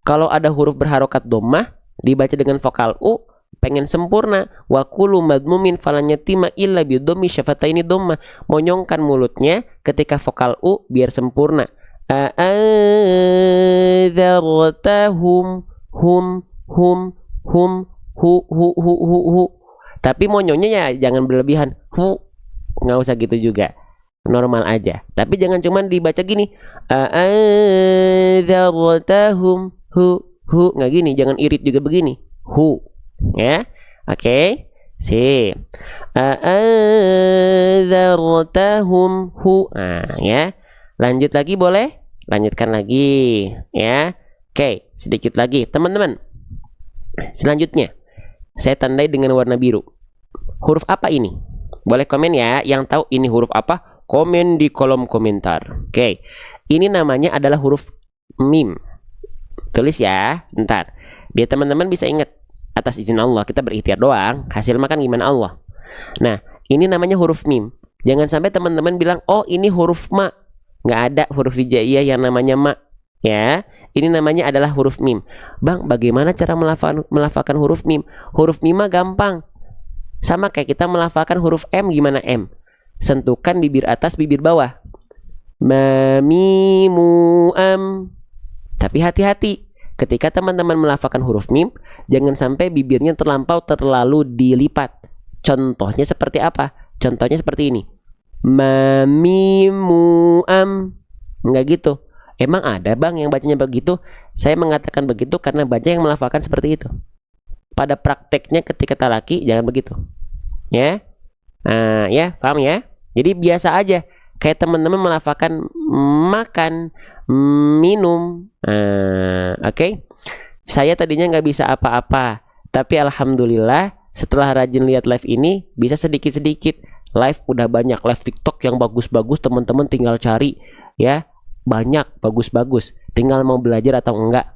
Kalau ada huruf berharokat dhammah dibaca dengan vokal U, pengen sempurna. Wa kullu madmumin falan yatima illa bi dhammi syafataini dhammah. Monyongkan mulutnya ketika vokal U biar sempurna. A'adzartahum, hum, hu. Tapi monyongnya ya jangan berlebihan. Hu, nggak usah gitu juga, normal aja. Tapi jangan cuman dibaca gini. A'adzartahum, hu, nggak gini. Jangan irit juga begini. Hu, ya. Oke. Sip. A'adzartahum hu. Nah, ya. Lanjut lagi boleh? Lanjutkan lagi, ya. Oke, sedikit lagi, teman-teman. Selanjutnya, saya tandai dengan warna biru. Huruf apa ini? Boleh komen ya, yang tahu ini huruf apa? Komen di kolom komentar. Oke, ini namanya adalah huruf mim. Tulis ya, bentar. Biar teman-teman bisa ingat. Atas izin Allah, kita berikhtiar doang. Hasil makan gimana Allah. Nah, ini namanya huruf mim. Jangan sampai teman-teman bilang, oh ini huruf ma. Nggak ada huruf hijaiyah yang namanya ma. Ya, ini namanya adalah huruf mim. Bang, bagaimana cara melafalkan huruf mim? Huruf mim mah gampang. Sama kayak kita melafalkan huruf M. Gimana M? Sentuhkan bibir atas, bibir bawah. Ma, mi, mu, am. Tapi hati-hati. Ketika teman-teman melafalkan huruf mim, jangan sampai bibirnya terlalu dilipat. Contohnya seperti apa? Contohnya seperti ini. Ma, mi, mu, am. Enggak gitu. Emang ada bang yang bacanya begitu? Saya mengatakan begitu karena baca yang melafalkan seperti itu. Pada prakteknya ketika talaki jangan begitu. Ya, nah, ya, paham ya? Jadi biasa aja. Kayak teman-teman melafalkan makan, minum. Oke. Saya tadinya nggak bisa apa-apa, tapi alhamdulillah setelah rajin lihat live ini bisa sedikit-sedikit. Live udah banyak, live TikTok yang bagus-bagus, teman-teman tinggal cari ya. Banyak bagus-bagus, tinggal mau belajar atau enggak.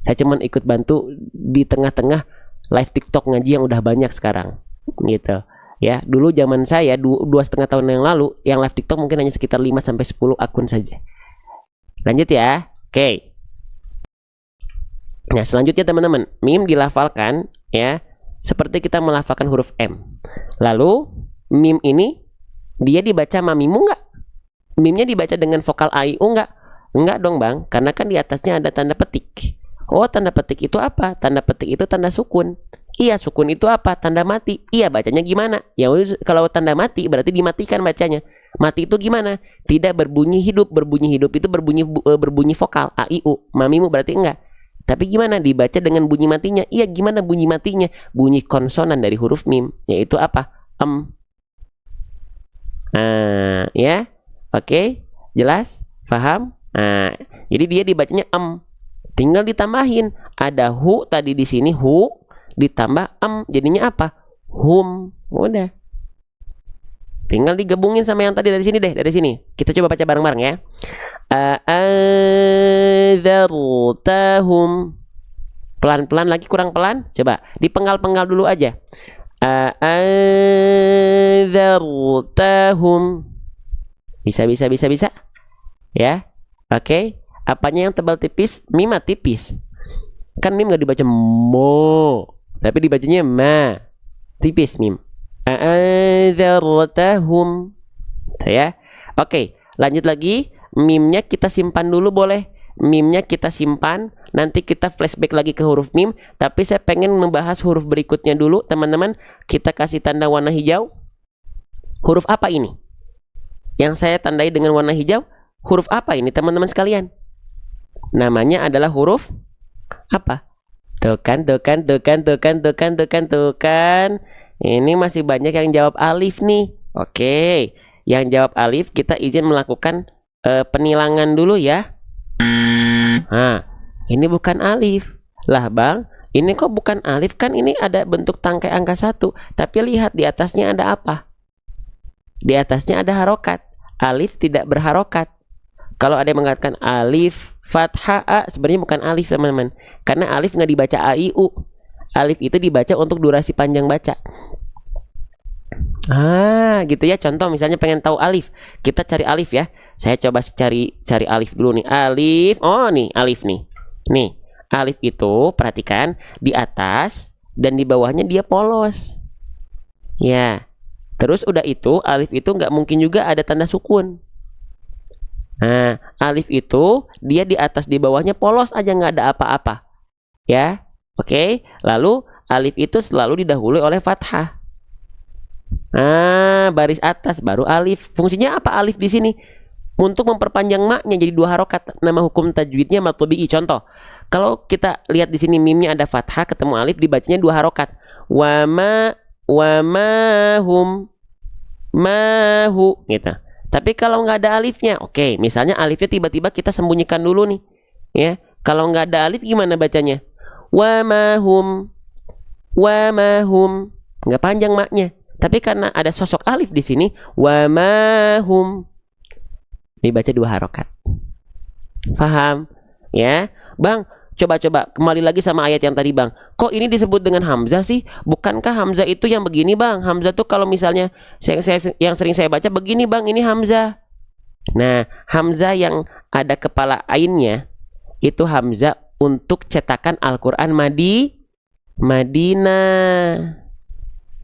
Saya cuman ikut bantu di tengah-tengah live TikTok ngaji yang udah banyak sekarang gitu ya. Dulu zaman saya 2,5 tahun yang lalu yang live TikTok mungkin hanya sekitar 5-10 akun saja. Lanjut ya. Oke. Nah, selanjutnya teman-teman, mim dilafalkan ya seperti kita melafalkan huruf M. Lalu mim ini dia dibaca mamimu enggak? Mimnya dibaca dengan vokal AIU enggak? Enggak dong bang, karena kan di atasnya ada tanda petik. Oh, tanda petik itu apa? Tanda petik itu tanda sukun. Iya, sukun itu apa? Tanda mati. Iya, bacanya gimana? Ya kalau tanda mati berarti dimatikan bacanya. Mati itu gimana? Tidak berbunyi hidup. Berbunyi hidup itu berbunyi vokal AIU. Mamimu berarti enggak. Tapi gimana dibaca dengan bunyi matinya? Iya, gimana bunyi matinya? Bunyi konsonan dari huruf mim, yaitu apa? Ya. Oke, jelas? Paham? Nah, jadi dia dibacanya tinggal ditambahin ada hu tadi di sini, hu ditambah jadinya apa? Hum. Udah. Tinggal digabungin sama yang tadi dari sini deh, dari sini. Kita coba baca bareng-bareng ya. A'adzartahum. Pelan-pelan lagi, kurang pelan. Coba dipenggal-penggal dulu aja. A'adzartahum. Bisa. Ya. Oke. Apanya yang tebal tipis? Mima tipis. Kan mim nggak dibaca mo, tapi dibacanya ma. Tipis mim. A'adzartahum. Ya. Oke, lanjut lagi. Mimnya kita simpan dulu boleh. Mimnya kita simpan. Nanti kita flashback lagi ke huruf mim. Tapi saya pengen membahas huruf berikutnya dulu, teman-teman. Kita kasih tanda warna hijau. Huruf apa ini? Yang saya tandai dengan warna hijau, huruf apa ini teman-teman sekalian? Namanya adalah huruf apa? Tuh kan. Ini masih banyak yang jawab alif nih. Oke, yang jawab alif kita izin melakukan penilangan dulu ya. Nah, ini bukan alif. Lah bang, ini kok bukan alif? Kan ini ada bentuk tangkai angka 1. Tapi lihat di atasnya ada apa? Di atasnya ada harokat. Alif tidak berharokat. Kalau ada yang mengatakan alif fathah a, sebenarnya bukan alif teman-teman. Karena alif nggak dibaca AIU. Alif itu dibaca untuk durasi panjang baca. Gitu ya. Contoh misalnya pengen tahu alif, kita cari alif ya. Saya coba cari alif dulu nih. Alif. Oh nih alif nih. Nih alif itu perhatikan di atas dan di bawahnya dia polos. Ya. Terus udah itu alif itu nggak mungkin juga ada tanda sukun. Nah, alif itu dia di atas di bawahnya polos aja, nggak ada apa-apa. Ya, oke. Lalu alif itu selalu didahului oleh fathah. Nah, baris atas baru alif. Fungsinya apa alif di sini? Untuk memperpanjang maknya jadi 2 harokat. Nama hukum tajwidnya matlubi'i. Contoh, kalau kita lihat di sini mimnya ada fathah ketemu alif dibacanya 2 harokat. Wa ma wa mahum, mahu gitu. Tapi kalau nggak ada alifnya, oke, misalnya alifnya tiba-tiba kita sembunyikan dulu nih, ya. Kalau nggak ada alif gimana bacanya? Wa mahum, nggak panjang maknya. Tapi karena ada sosok alif di sini, wa mahum, dibaca 2 harokat. Faham? Ya, Bang. Coba kembali lagi sama ayat yang tadi, Bang. Kok ini disebut dengan hamzah sih? Bukankah hamzah itu yang begini, Bang? Hamzah tuh kalau misalnya yang sering saya baca begini, Bang, ini hamzah. Nah, hamzah yang ada kepala ainnya itu hamzah untuk cetakan Al-Qur'an Madinah.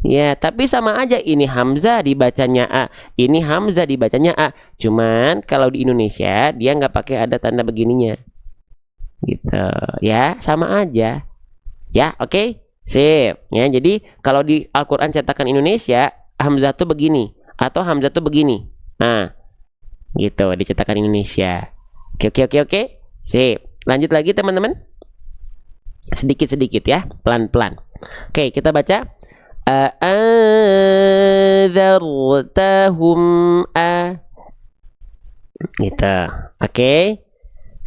Ya, tapi sama aja, ini hamzah dibacanya a, ini hamzah dibacanya a. Cuman kalau di Indonesia dia nggak pakai ada tanda begininya. Gitu ya, sama aja ya. Oke, sip ya. Jadi kalau di Al-Qur'an cetakan Indonesia hamzah tuh begini atau hamzah tuh begini, nah gitu di cetakan Indonesia. Oke, sip. Lanjut lagi teman-teman, sedikit ya, pelan-pelan. Oke, kita baca a'adzartahum a gitu. Oke,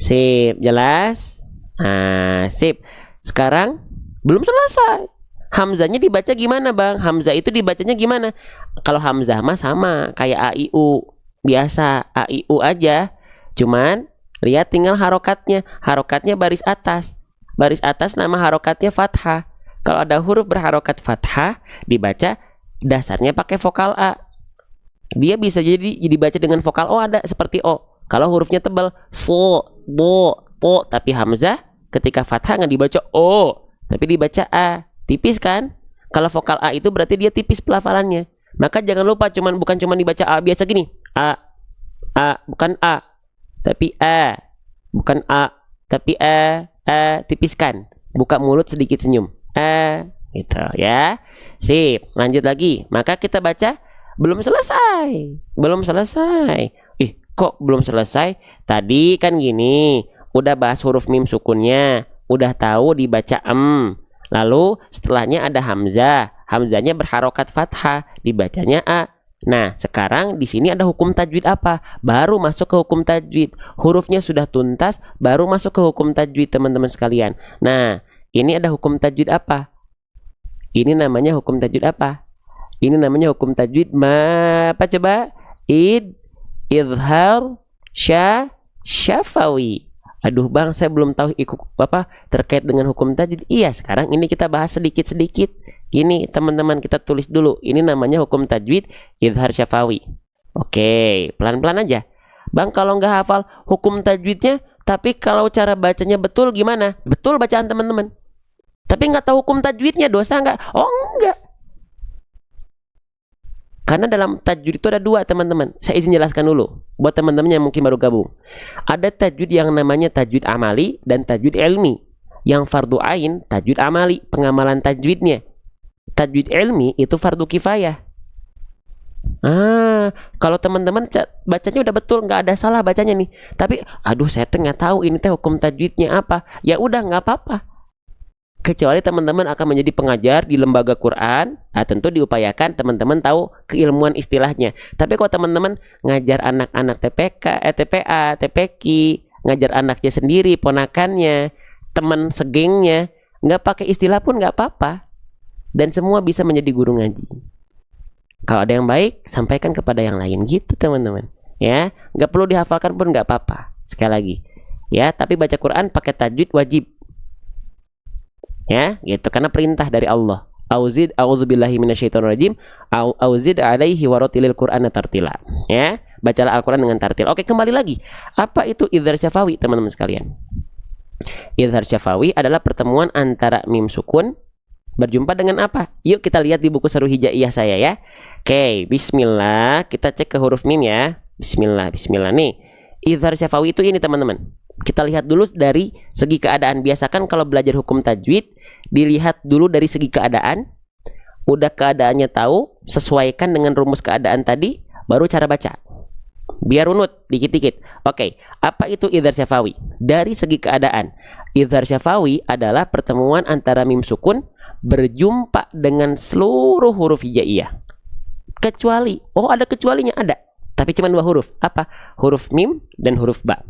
sip, jelas. Nah, sip. Sekarang belum selesai. Hamzahnya dibaca gimana, Bang? Hamzah itu dibacanya gimana? Kalau hamzah mah sama kayak a i u biasa, a i u aja. Cuman lihat tinggal harokatnya. Harokatnya baris atas. Baris atas nama harokatnya fathah. Kalau ada huruf berharokat fathah dibaca dasarnya pakai vokal a. Dia bisa jadi dibaca dengan vokal o, ada seperti o. Kalau hurufnya tebal, so, bo, po, tapi hamzah ketika fathah nggak dibaca o, tapi dibaca a, tipis kan? Kalau vokal a itu berarti dia tipis pelafalannya. Maka jangan lupa bukan cuma dibaca a biasa gini, a, bukan a, tapi a, bukan a, tapi a, tipiskan, buka mulut sedikit senyum, a, gitu ya. Sip, lanjut lagi. Maka kita baca belum selesai. Kok belum selesai? Tadi kan gini, udah bahas huruf mim sukunnya, udah tahu dibaca lalu setelahnya ada hamzah, hamzahnya berharokat fathah, dibacanya a. Nah, sekarang di sini ada hukum tajwid apa? Baru masuk ke hukum tajwid. Hurufnya sudah tuntas, baru masuk ke hukum tajwid, teman-teman sekalian. Nah, ini ada hukum tajwid apa? Ini namanya hukum tajwid apa? Ini namanya hukum tajwid apa coba? Idhar syafawi. Aduh, Bang, saya belum tahu terkait dengan hukum tajwid. Iya, sekarang ini kita bahas sedikit-sedikit. Gini, teman-teman, kita tulis dulu. Ini namanya hukum tajwid idhar syafawi. Oke, pelan-pelan aja. Bang, kalau nggak hafal hukum tajwidnya, tapi kalau cara bacanya betul gimana? Betul bacaan teman-teman. Tapi nggak tahu hukum tajwidnya, dosa nggak? Oh, enggak. Karena dalam tajwid itu ada 2, teman-teman. Saya izin jelaskan dulu buat teman-teman yang mungkin baru gabung. Ada tajwid yang namanya tajwid amali dan tajwid ilmi. Yang fardu ain tajwid amali, pengamalan tajwidnya. Tajwid ilmi itu fardu kifayah. Kalau teman-teman bacanya udah betul, nggak ada salah bacanya nih. Tapi aduh, saya nggak tahu ini hukum tajwidnya apa. Ya udah, nggak apa-apa. Kecuali teman-teman akan menjadi pengajar di lembaga Quran, tentu diupayakan teman-teman tahu keilmuan istilahnya. Tapi kalau teman-teman ngajar anak-anak TPK, TPA, TPQ, ngajar anaknya sendiri, ponakannya, teman segengnya, nggak pakai istilah pun nggak apa-apa. Dan semua bisa menjadi guru ngaji. Kalau ada yang baik, sampaikan kepada yang lain, gitu teman-teman. Ya, nggak perlu dihafalkan pun nggak apa-apa. Sekali lagi, ya. Tapi baca Quran pakai tajwid wajib. Ya, gitu, karena perintah dari Allah. A'udzubillahi minasyaitonirrajim, auzid alaihi waratilil Qur'ana tartila. Ya, bacalah Al-Qur'an dengan tartil. Oke, kembali lagi. Apa itu idhar syafawi, teman-teman sekalian? Idhar syafawi adalah pertemuan antara mim sukun berjumpa dengan apa? Yuk kita lihat di buku Seru Hijaiyah saya ya. Oke, bismillah, kita cek ke huruf mim ya. Bismillah nih. Idhar syafawi itu ini, teman-teman. Kita lihat dulu dari segi keadaan. Biasakan kalau belajar hukum tajwid, dilihat dulu dari segi keadaan. Udah keadaannya tahu, sesuaikan dengan rumus keadaan tadi, baru cara baca. Biar runut dikit-dikit. Oke, apa itu idhar syafawi? Dari segi keadaan, idhar syafawi adalah pertemuan antara mim sukun berjumpa dengan seluruh huruf hijaiyah. Kecuali, oh ada kecualinya, ada. Tapi cuma 2 huruf. Apa? Huruf mim dan huruf ba.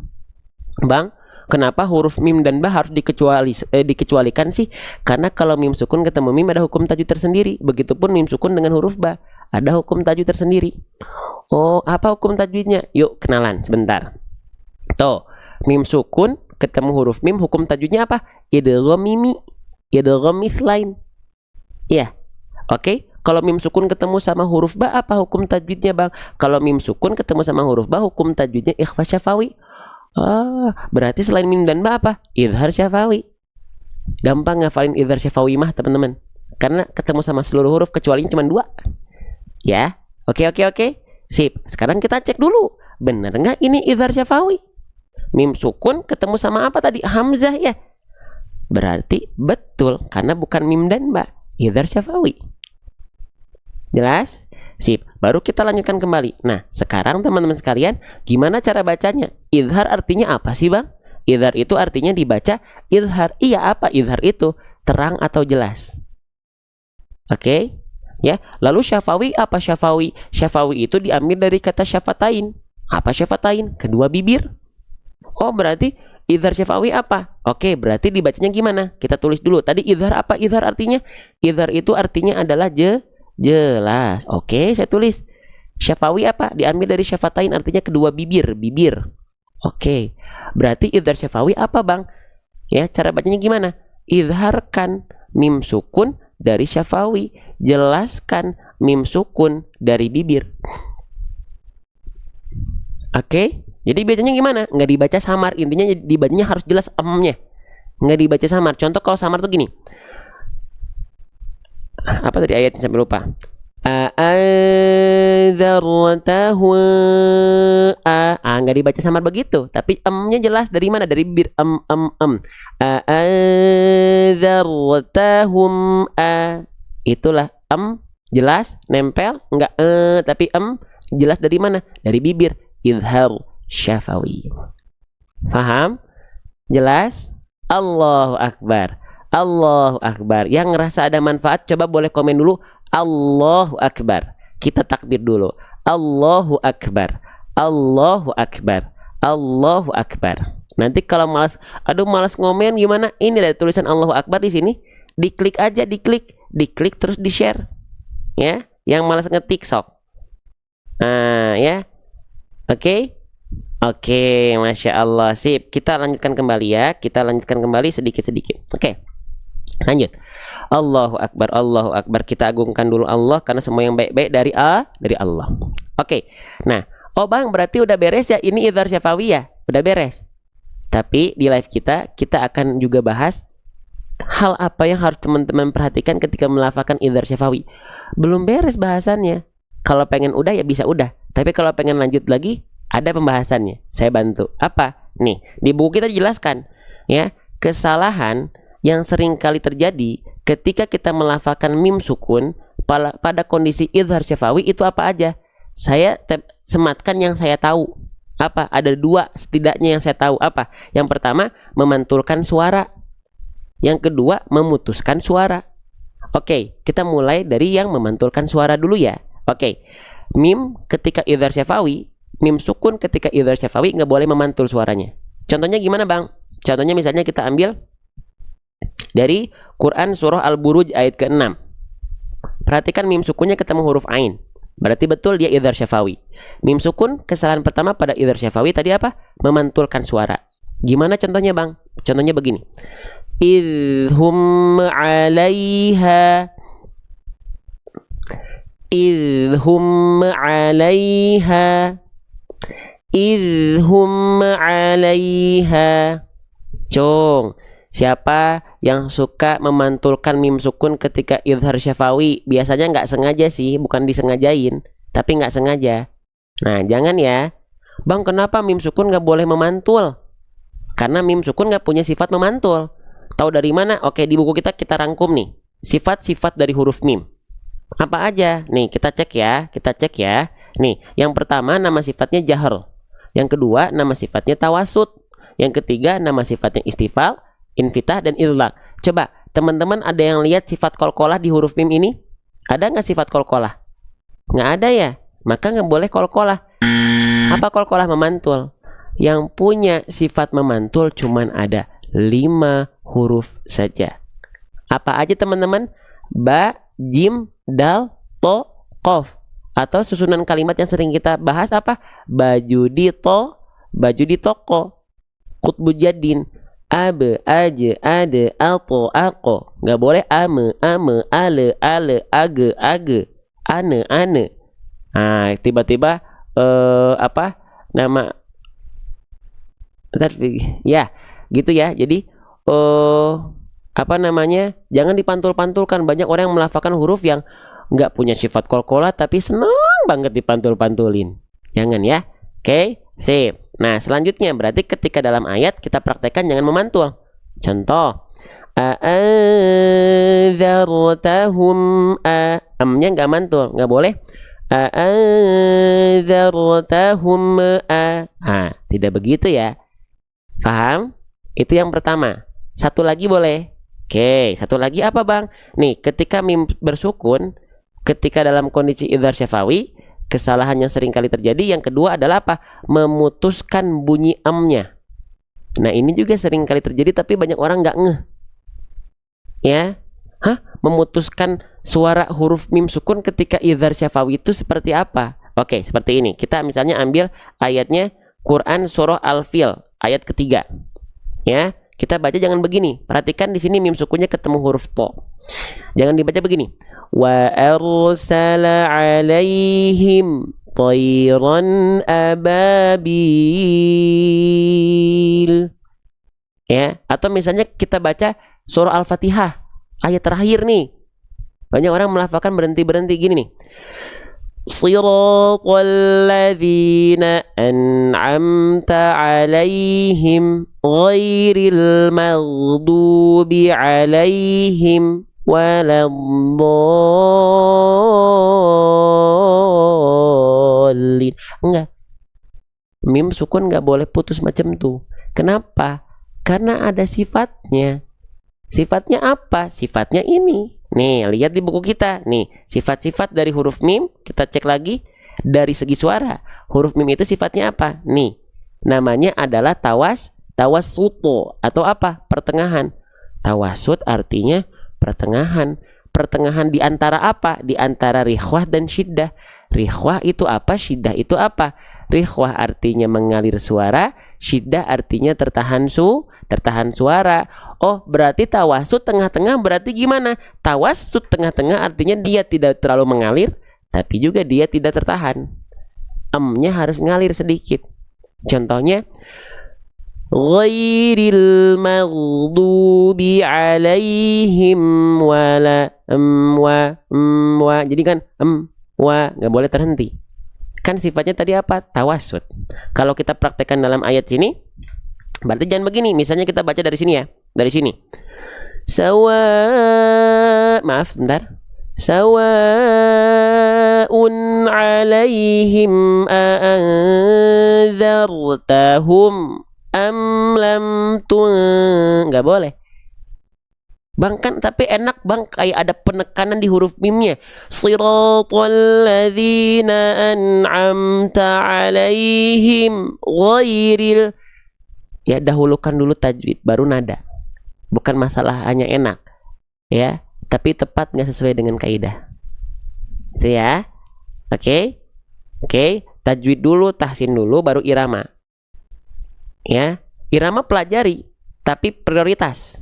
Bang, kenapa huruf mim dan ba harus dikecualikan sih? Karena kalau mim sukun ketemu mim ada hukum tajwid tersendiri. Begitupun mim sukun dengan huruf ba, ada hukum tajwid tersendiri. Oh, apa hukum tajwidnya? Yuk kenalan sebentar. Tuh, mim sukun ketemu huruf mim, hukum tajwidnya apa? Idgham mimi, idgham mislain. Iya. Oke. Kalau mim sukun ketemu sama huruf ba, apa hukum tajwidnya, Bang? Kalau mim sukun ketemu sama huruf ba, hukum tajwidnya ikhfa syafawi. Berarti selain mim dan ba apa? Idhar syafawi. Gampang ngafalin idhar syafawi mah, teman-teman. Karena ketemu sama seluruh huruf kecuali cuma 2. Ya. Oke. Sip. Sekarang kita cek dulu. Bener nggak ini idhar syafawi? Mim sukun ketemu sama apa tadi? Hamzah ya. Berarti betul karena bukan mim dan ba, idhar syafawi. Jelas? Sip. Baru kita lanjutkan kembali. Nah, sekarang teman-teman sekalian, gimana cara bacanya? Idhar artinya apa sih, Bang? Idhar itu artinya dibaca idhar. Iya, apa idhar itu? Terang atau jelas. Oke? Ya. Lalu syafawi apa syafawi? Syafawi itu diambil dari kata syafatain. Apa syafatain? Kedua bibir. Oh, berarti idhar syafawi apa? Oke, berarti dibacanya gimana? Kita tulis dulu. Tadi idhar apa? Idhar artinya? Idhar itu artinya adalah jelas. Oke, saya tulis. Syafawi apa? Diambil dari syafatain, artinya kedua bibir. Oke. Berarti idhar syafawi apa, Bang? Ya, cara bacanya gimana? Idharkan mim sukun dari syafawi. Jelaskan mim sukun dari bibir. Oke. Jadi bacanya gimana? Nggak dibaca samar. Intinya dibacanya harus jelas emnya. Nggak dibaca samar. Contoh kalau samar tuh gini. Apa tadi ayatnya sampai lupa? Nggak dibaca samar begitu, tapi emnya jelas dari mana? Dari bibir. Itulah jelas nempel, nggak tapi jelas dari mana? Dari bibir. Idhar syafawi. Faham? Jelas? Allahu Akbar. Allahu Akbar. Yang ngerasa ada manfaat coba boleh komen dulu. Allahu Akbar. Kita takbir dulu. Allahu Akbar. Allahu Akbar. Allahu Akbar. Nanti kalau malas ngomen gimana? Ini ada tulisan Allahu Akbar di sini. Diklik aja, diklik terus di-share. Ya, yang malas ngetik sok. Ya. Oke. Masya Allah. Sip. Kita lanjutkan kembali ya. Kita lanjutkan kembali sedikit-sedikit. Oke. Lanjut. Allahu Akbar, Allahu Akbar. Kita agungkan dulu Allah karena semua yang baik-baik dari Allah. Oke. Nah, Bang, berarti udah beres ya ini idhar syafawi ya? Udah beres. Tapi di live kita akan juga bahas hal apa yang harus teman-teman perhatikan ketika melafalkan idhar syafawi. Belum beres bahasannya. Kalau pengen udah ya bisa udah. Tapi kalau pengen lanjut lagi ada pembahasannya. Saya bantu. Apa? Nih, di buku kita dijelaskan ya, kesalahan yang sering kali terjadi ketika kita melafalkan mim sukun pada kondisi idhar syafawi itu apa aja? Saya sematkan yang saya tahu. Apa? Ada 2 setidaknya yang saya tahu. Apa? Yang pertama, memantulkan suara. Yang kedua, memutuskan suara. Oke, kita mulai dari yang memantulkan suara dulu ya. Oke. Mim ketika idhar syafawi, mim sukun ketika idhar syafawi nggak boleh memantul suaranya. Contohnya gimana, Bang? Contohnya misalnya kita ambil dari Quran surah Al-Buruj ayat ke-6. Perhatikan mim sukunnya ketemu huruf ain. Berarti betul dia idhar syafawi. Mim sukun, kesalahan pertama pada idhar syafawi tadi apa? Memantulkan suara. Gimana contohnya, Bang? Contohnya begini. Idhum 'alaiha. Idhum 'alaiha. Idhum 'alaiha. Cong. Siapa yang suka memantulkan mim sukun ketika idhar syafawi? Biasanya nggak sengaja sih, bukan disengajain, tapi nggak sengaja. Nah, jangan ya. Bang, kenapa mim sukun nggak boleh memantul? Karena mim sukun nggak punya sifat memantul. Tahu dari mana? Oke, di buku kita rangkum nih. Sifat-sifat dari huruf mim. Apa aja? Nih, kita cek ya. Nih, yang pertama nama sifatnya jahr. Yang kedua, nama sifatnya tawasud. Yang ketiga, nama sifatnya istifal, infitah, dan idlaq. Coba teman-teman ada yang lihat sifat qalqalah di huruf mim ini? Ada nggak sifat qalqalah? Nggak ada ya? Maka nggak boleh qalqalah. Apa qalqalah? Memantul. Yang punya sifat memantul cuman ada 5 huruf saja. Apa aja teman-teman? Ba, jim, dal, to, qaf. Atau susunan kalimat yang sering kita bahas apa? Baju di toko, kutbu jadin, abe, aje, ade, alpo, ako. Nggak boleh ame, ale, age, ane. Nah, tiba-tiba apa nama ya gitu ya. Jadi apa namanya, jangan dipantul-pantulkan. Banyak orang yang melafalkan huruf yang nggak punya sifat qalqalah tapi senang banget dipantul-pantulin. Jangan ya. Oke, sip. Nah, selanjutnya berarti ketika dalam ayat kita praktekkan jangan memantul. Contoh, a'adzartahum, amnya nggak mantul, nggak boleh. A'adzartahum, tidak begitu ya. Paham? Itu yang pertama. Satu lagi boleh. Oke, satu lagi apa bang? Nih, ketika mim bersukun, ketika dalam kondisi idhar syafawi, kesalahan yang sering kali terjadi yang kedua adalah apa? Memutuskan bunyi amnya. Nah, ini juga sering kali terjadi tapi banyak orang nggak ngeh. Ya, memutuskan suara huruf mim sukun ketika idhar syafawi itu seperti apa? Oke, seperti ini. Kita misalnya ambil ayatnya Quran surah Al-Fil ayat ketiga. Ya, kita baca jangan begini. Perhatikan di sini mim sukunnya ketemu huruf to. Jangan dibaca begini. Wa arsala alaihim tayran ababil. Ya, atau misalnya kita baca surah Al-Fatihah ayat terakhir nih. Banyak orang melafalkan berhenti-berhenti gini nih. Shiratal ladzina an'amta alaihim ghairil maghdubi alaihim waladdallin. Enggak. Mim sukun enggak boleh putus macam tuh. Kenapa? Karena ada sifatnya. Sifatnya apa? Sifatnya ini. Nih, lihat di buku kita. Nih, sifat-sifat dari huruf mim. Kita cek lagi dari segi suara. Huruf mim itu sifatnya apa? Nih, namanya adalah tawassutu atau apa? Pertengahan. Tawassut artinya pertengahan. Pertengahan di antara apa? Di antara rikhwah dan syiddah. Rikhwah itu apa? Syiddah itu apa? Rikhwah artinya mengalir suara, syiddah artinya tertahan suara. Oh, berarti tawassut tengah-tengah berarti gimana? Tawassut tengah-tengah artinya dia tidak terlalu mengalir, tapi juga dia tidak tertahan. Amnya harus ngalir sedikit. Contohnya, ghairil maghdubi alaihim wala wa. Jadi kan wa nggak boleh terhenti. Kan sifatnya tadi apa? Tawassut. Kalau kita praktekkan dalam ayat sini, berarti jangan begini. Misalnya kita baca dari sini ya. Dari sini. Maaf, bentar. Sawa'un alaihim a'anzartahum am lam tun. Nggak boleh. Bang, kan tapi enak bang, kayak ada penekanan di huruf mimnya. Shiratal ladzina an'amta alaihim ghairil. Ya, dahulukan dulu tajwid baru nada. Bukan masalah hanya enak. Ya, tapi tepat nggak sesuai dengan kaidah. Itu ya. Oke. Tajwid dulu, tahsin dulu baru irama. Ya, irama pelajari tapi prioritas.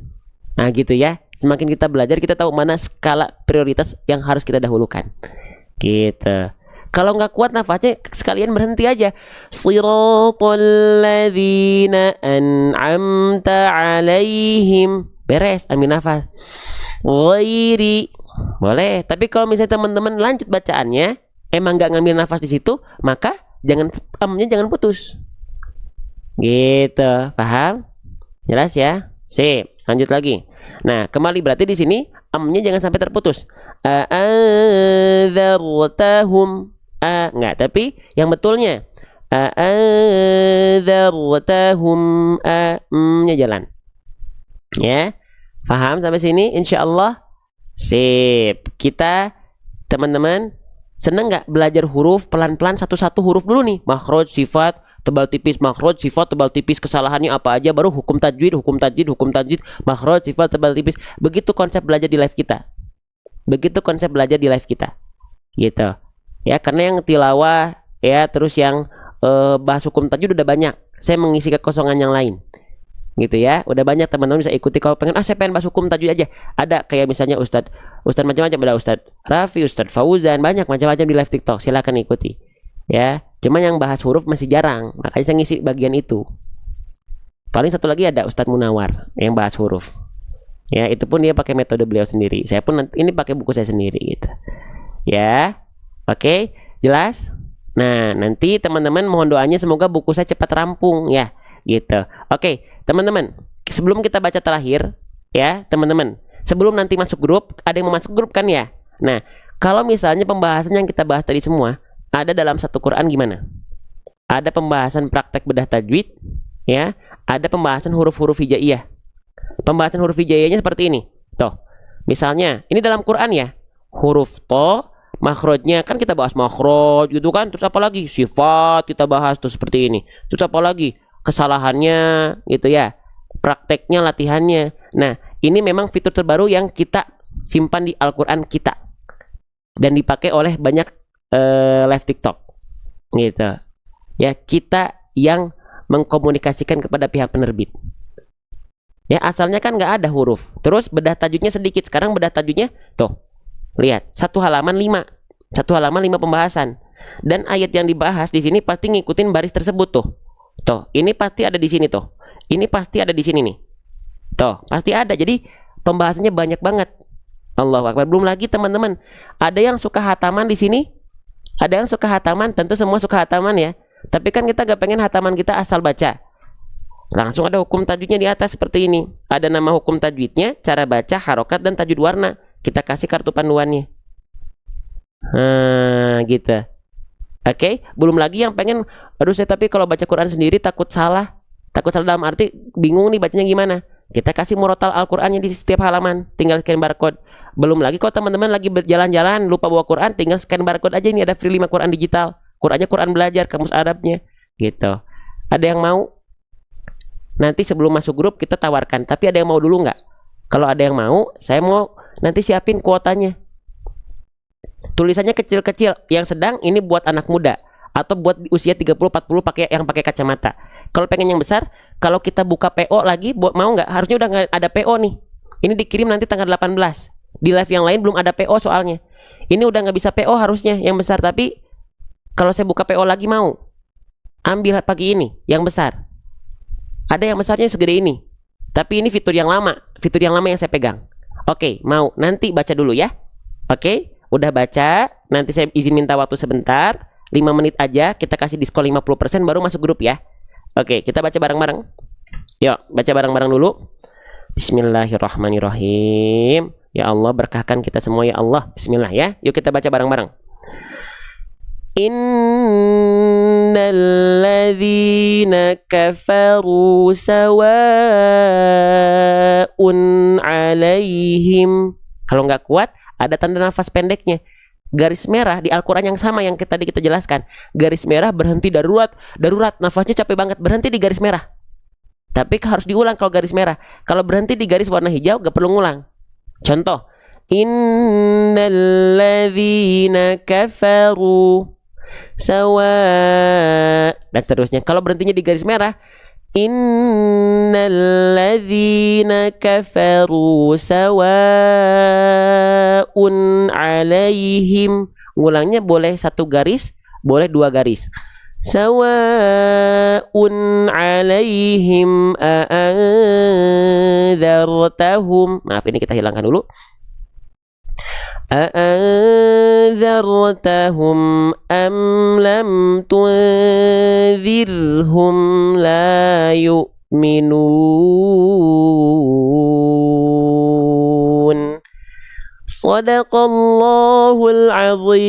Nah, gitu ya. Semakin kita belajar, kita tahu mana skala prioritas yang harus kita dahulukan. Gitu. Kalau nggak kuat nafasnya, sekalian berhenti aja. Shiratal ladzina an'amta alaihim. Beres, ambil nafas. Ghairi. Boleh. Tapi kalau misalnya teman-teman lanjut bacaannya, emang nggak ngambil nafas di situ, maka amnya jangan putus. Gitu. Paham? Jelas ya? Sip. Lanjut lagi. Nah, kembali berarti di sini amnya jangan sampai terputus. A'adzartahum. Enggak, tapi yang betulnya a'adzartahum, amnya jalan. Ya. Paham sampai sini? Insyaallah. Sip. Kita teman-teman seneng nggak belajar huruf pelan-pelan satu-satu huruf dulu nih. Makhraj, sifat, tebal tipis, makhraj, sifat, tebal tipis, kesalahannya apa aja, baru hukum tajwid, makhraj, sifat, tebal tipis. Begitu konsep belajar di live kita. Gitu. Ya, karena yang tilawah ya, terus yang bahas hukum tajwid udah banyak. Saya mengisi kekosongan yang lain. Gitu ya. Udah banyak teman-teman bisa ikuti. Kalau pengen saya pengen bahas hukum tajwid aja. Ada kayak misalnya Ustadz macam-macam, ada Ustadz Raffi, Ustadz Fauzan, banyak macam-macam di live TikTok. Silakan ikuti. Ya, cuma yang bahas huruf masih jarang. Makanya saya ngisi bagian itu. Paling satu lagi ada Ustadz Munawar yang bahas huruf. Ya, itu pun dia pakai metode beliau sendiri. Saya pun ini pakai buku saya sendiri gitu. Ya. Oke, jelas? Nah, nanti teman-teman mohon doanya semoga buku saya cepat rampung ya, gitu. Oke, teman-teman, sebelum kita baca terakhir ya, teman-teman, sebelum nanti masuk grup, ada yang mau masuk grup kan ya? Nah, kalau misalnya pembahasan yang kita bahas tadi semua ada dalam satu Quran gimana? Ada pembahasan praktek bedah tajwid ya, ada pembahasan huruf-huruf hijaiyah. Pembahasan huruf hijaiyahnya seperti ini. Tuh. Misalnya, ini dalam Quran ya. Huruf to, makhrajnya kan kita bahas makhraj gitu kan. Terus apa lagi? Sifat kita bahas tuh seperti ini. Terus apa lagi? Kesalahannya gitu ya. Prakteknya, latihannya. Nah, ini memang fitur terbaru yang kita simpan di Al-Qur'an kita. Dan dipakai oleh banyak live TikTok. Gitu. Ya, kita yang mengkomunikasikan kepada pihak penerbit. Ya, asalnya kan nggak ada huruf. Terus bedah tajwidnya sedikit. Sekarang bedah tajwidnya tuh. Lihat, satu halaman 5 pembahasan. Dan ayat yang dibahas di sini pasti ngikutin baris tersebut tuh. Tuh, ini pasti ada di sini tuh. Ini pasti ada di sini nih. Tuh, pasti ada. Jadi pembahasannya banyak banget. Allahu Akbar. Belum lagi teman-teman, ada yang suka hataman di sini. Ada yang suka hataman, tentu semua suka hataman ya. Tapi kan kita gak pengen hataman kita asal baca. Langsung ada hukum tajwidnya di atas seperti ini. Ada nama hukum tajwidnya, cara baca, harokat, dan tajwid warna. Kita kasih kartu panduannya. Gitu. Oke, belum lagi yang pengen, aduh saya tapi kalau baca Quran sendiri takut salah. Takut salah dalam arti bingung nih bacanya gimana. Kita kasih murotal Al-Qur'annya di setiap halaman, tinggal scan barcode. Belum lagi kalau teman-teman lagi berjalan-jalan lupa bawa Quran, tinggal scan barcode aja, ini ada free 5 Quran digital. Qurannya Quran belajar, kamus Arabnya. Gitu. Ada yang mau? Nanti sebelum masuk grup kita tawarkan, tapi ada yang mau dulu nggak? Kalau ada yang mau, saya mau nanti siapin kuotanya. Tulisannya kecil-kecil, yang sedang ini buat anak muda atau buat usia 30-40 yang pakai kacamata. Kalau pengen yang besar, kalau kita buka PO lagi, mau nggak? Harusnya udah nggak ada PO nih. Ini dikirim nanti tanggal 18. Di live yang lain belum ada PO soalnya. Ini udah nggak bisa PO harusnya yang besar, tapi kalau saya buka PO lagi mau. Ambil pagi ini yang besar. Ada yang besarnya segede ini. Tapi ini fitur yang lama yang saya pegang. Oke, mau nanti baca dulu ya. Oke, udah baca, nanti saya izin minta waktu sebentar, 5 menit aja, kita kasih diskon 50% baru masuk grup ya. Oke, kita baca bareng-bareng. Yuk, baca bareng-bareng dulu. Bismillahirrahmanirrahim. Ya Allah, berkahkan kita semua ya Allah. Bismillah ya. Yuk kita baca bareng-bareng. Innalladzina kafaru sawa'un alaihim. Kalau nggak kuat, ada tanda nafas pendeknya. Garis merah di Al-Quran yang sama yang tadi kita jelaskan. Garis merah berhenti darurat. Nafasnya capek banget, berhenti di garis merah. Tapi harus diulang kalau garis merah. Kalau berhenti di garis warna hijau, gak perlu ngulang. Contoh. Innalladzina kafaru dan seterusnya. Kalau berhentinya di garis merah, innalladzina kafaru sawa'un alaihim. Ngulangnya boleh 1 garis, boleh 2 garis. Sawa'un alaihim a'anzartahum. Maaf, ini kita hilangkan dulu. أأنذرتهم أم لم تنذرهم لا يؤمنون صدق الله العظيم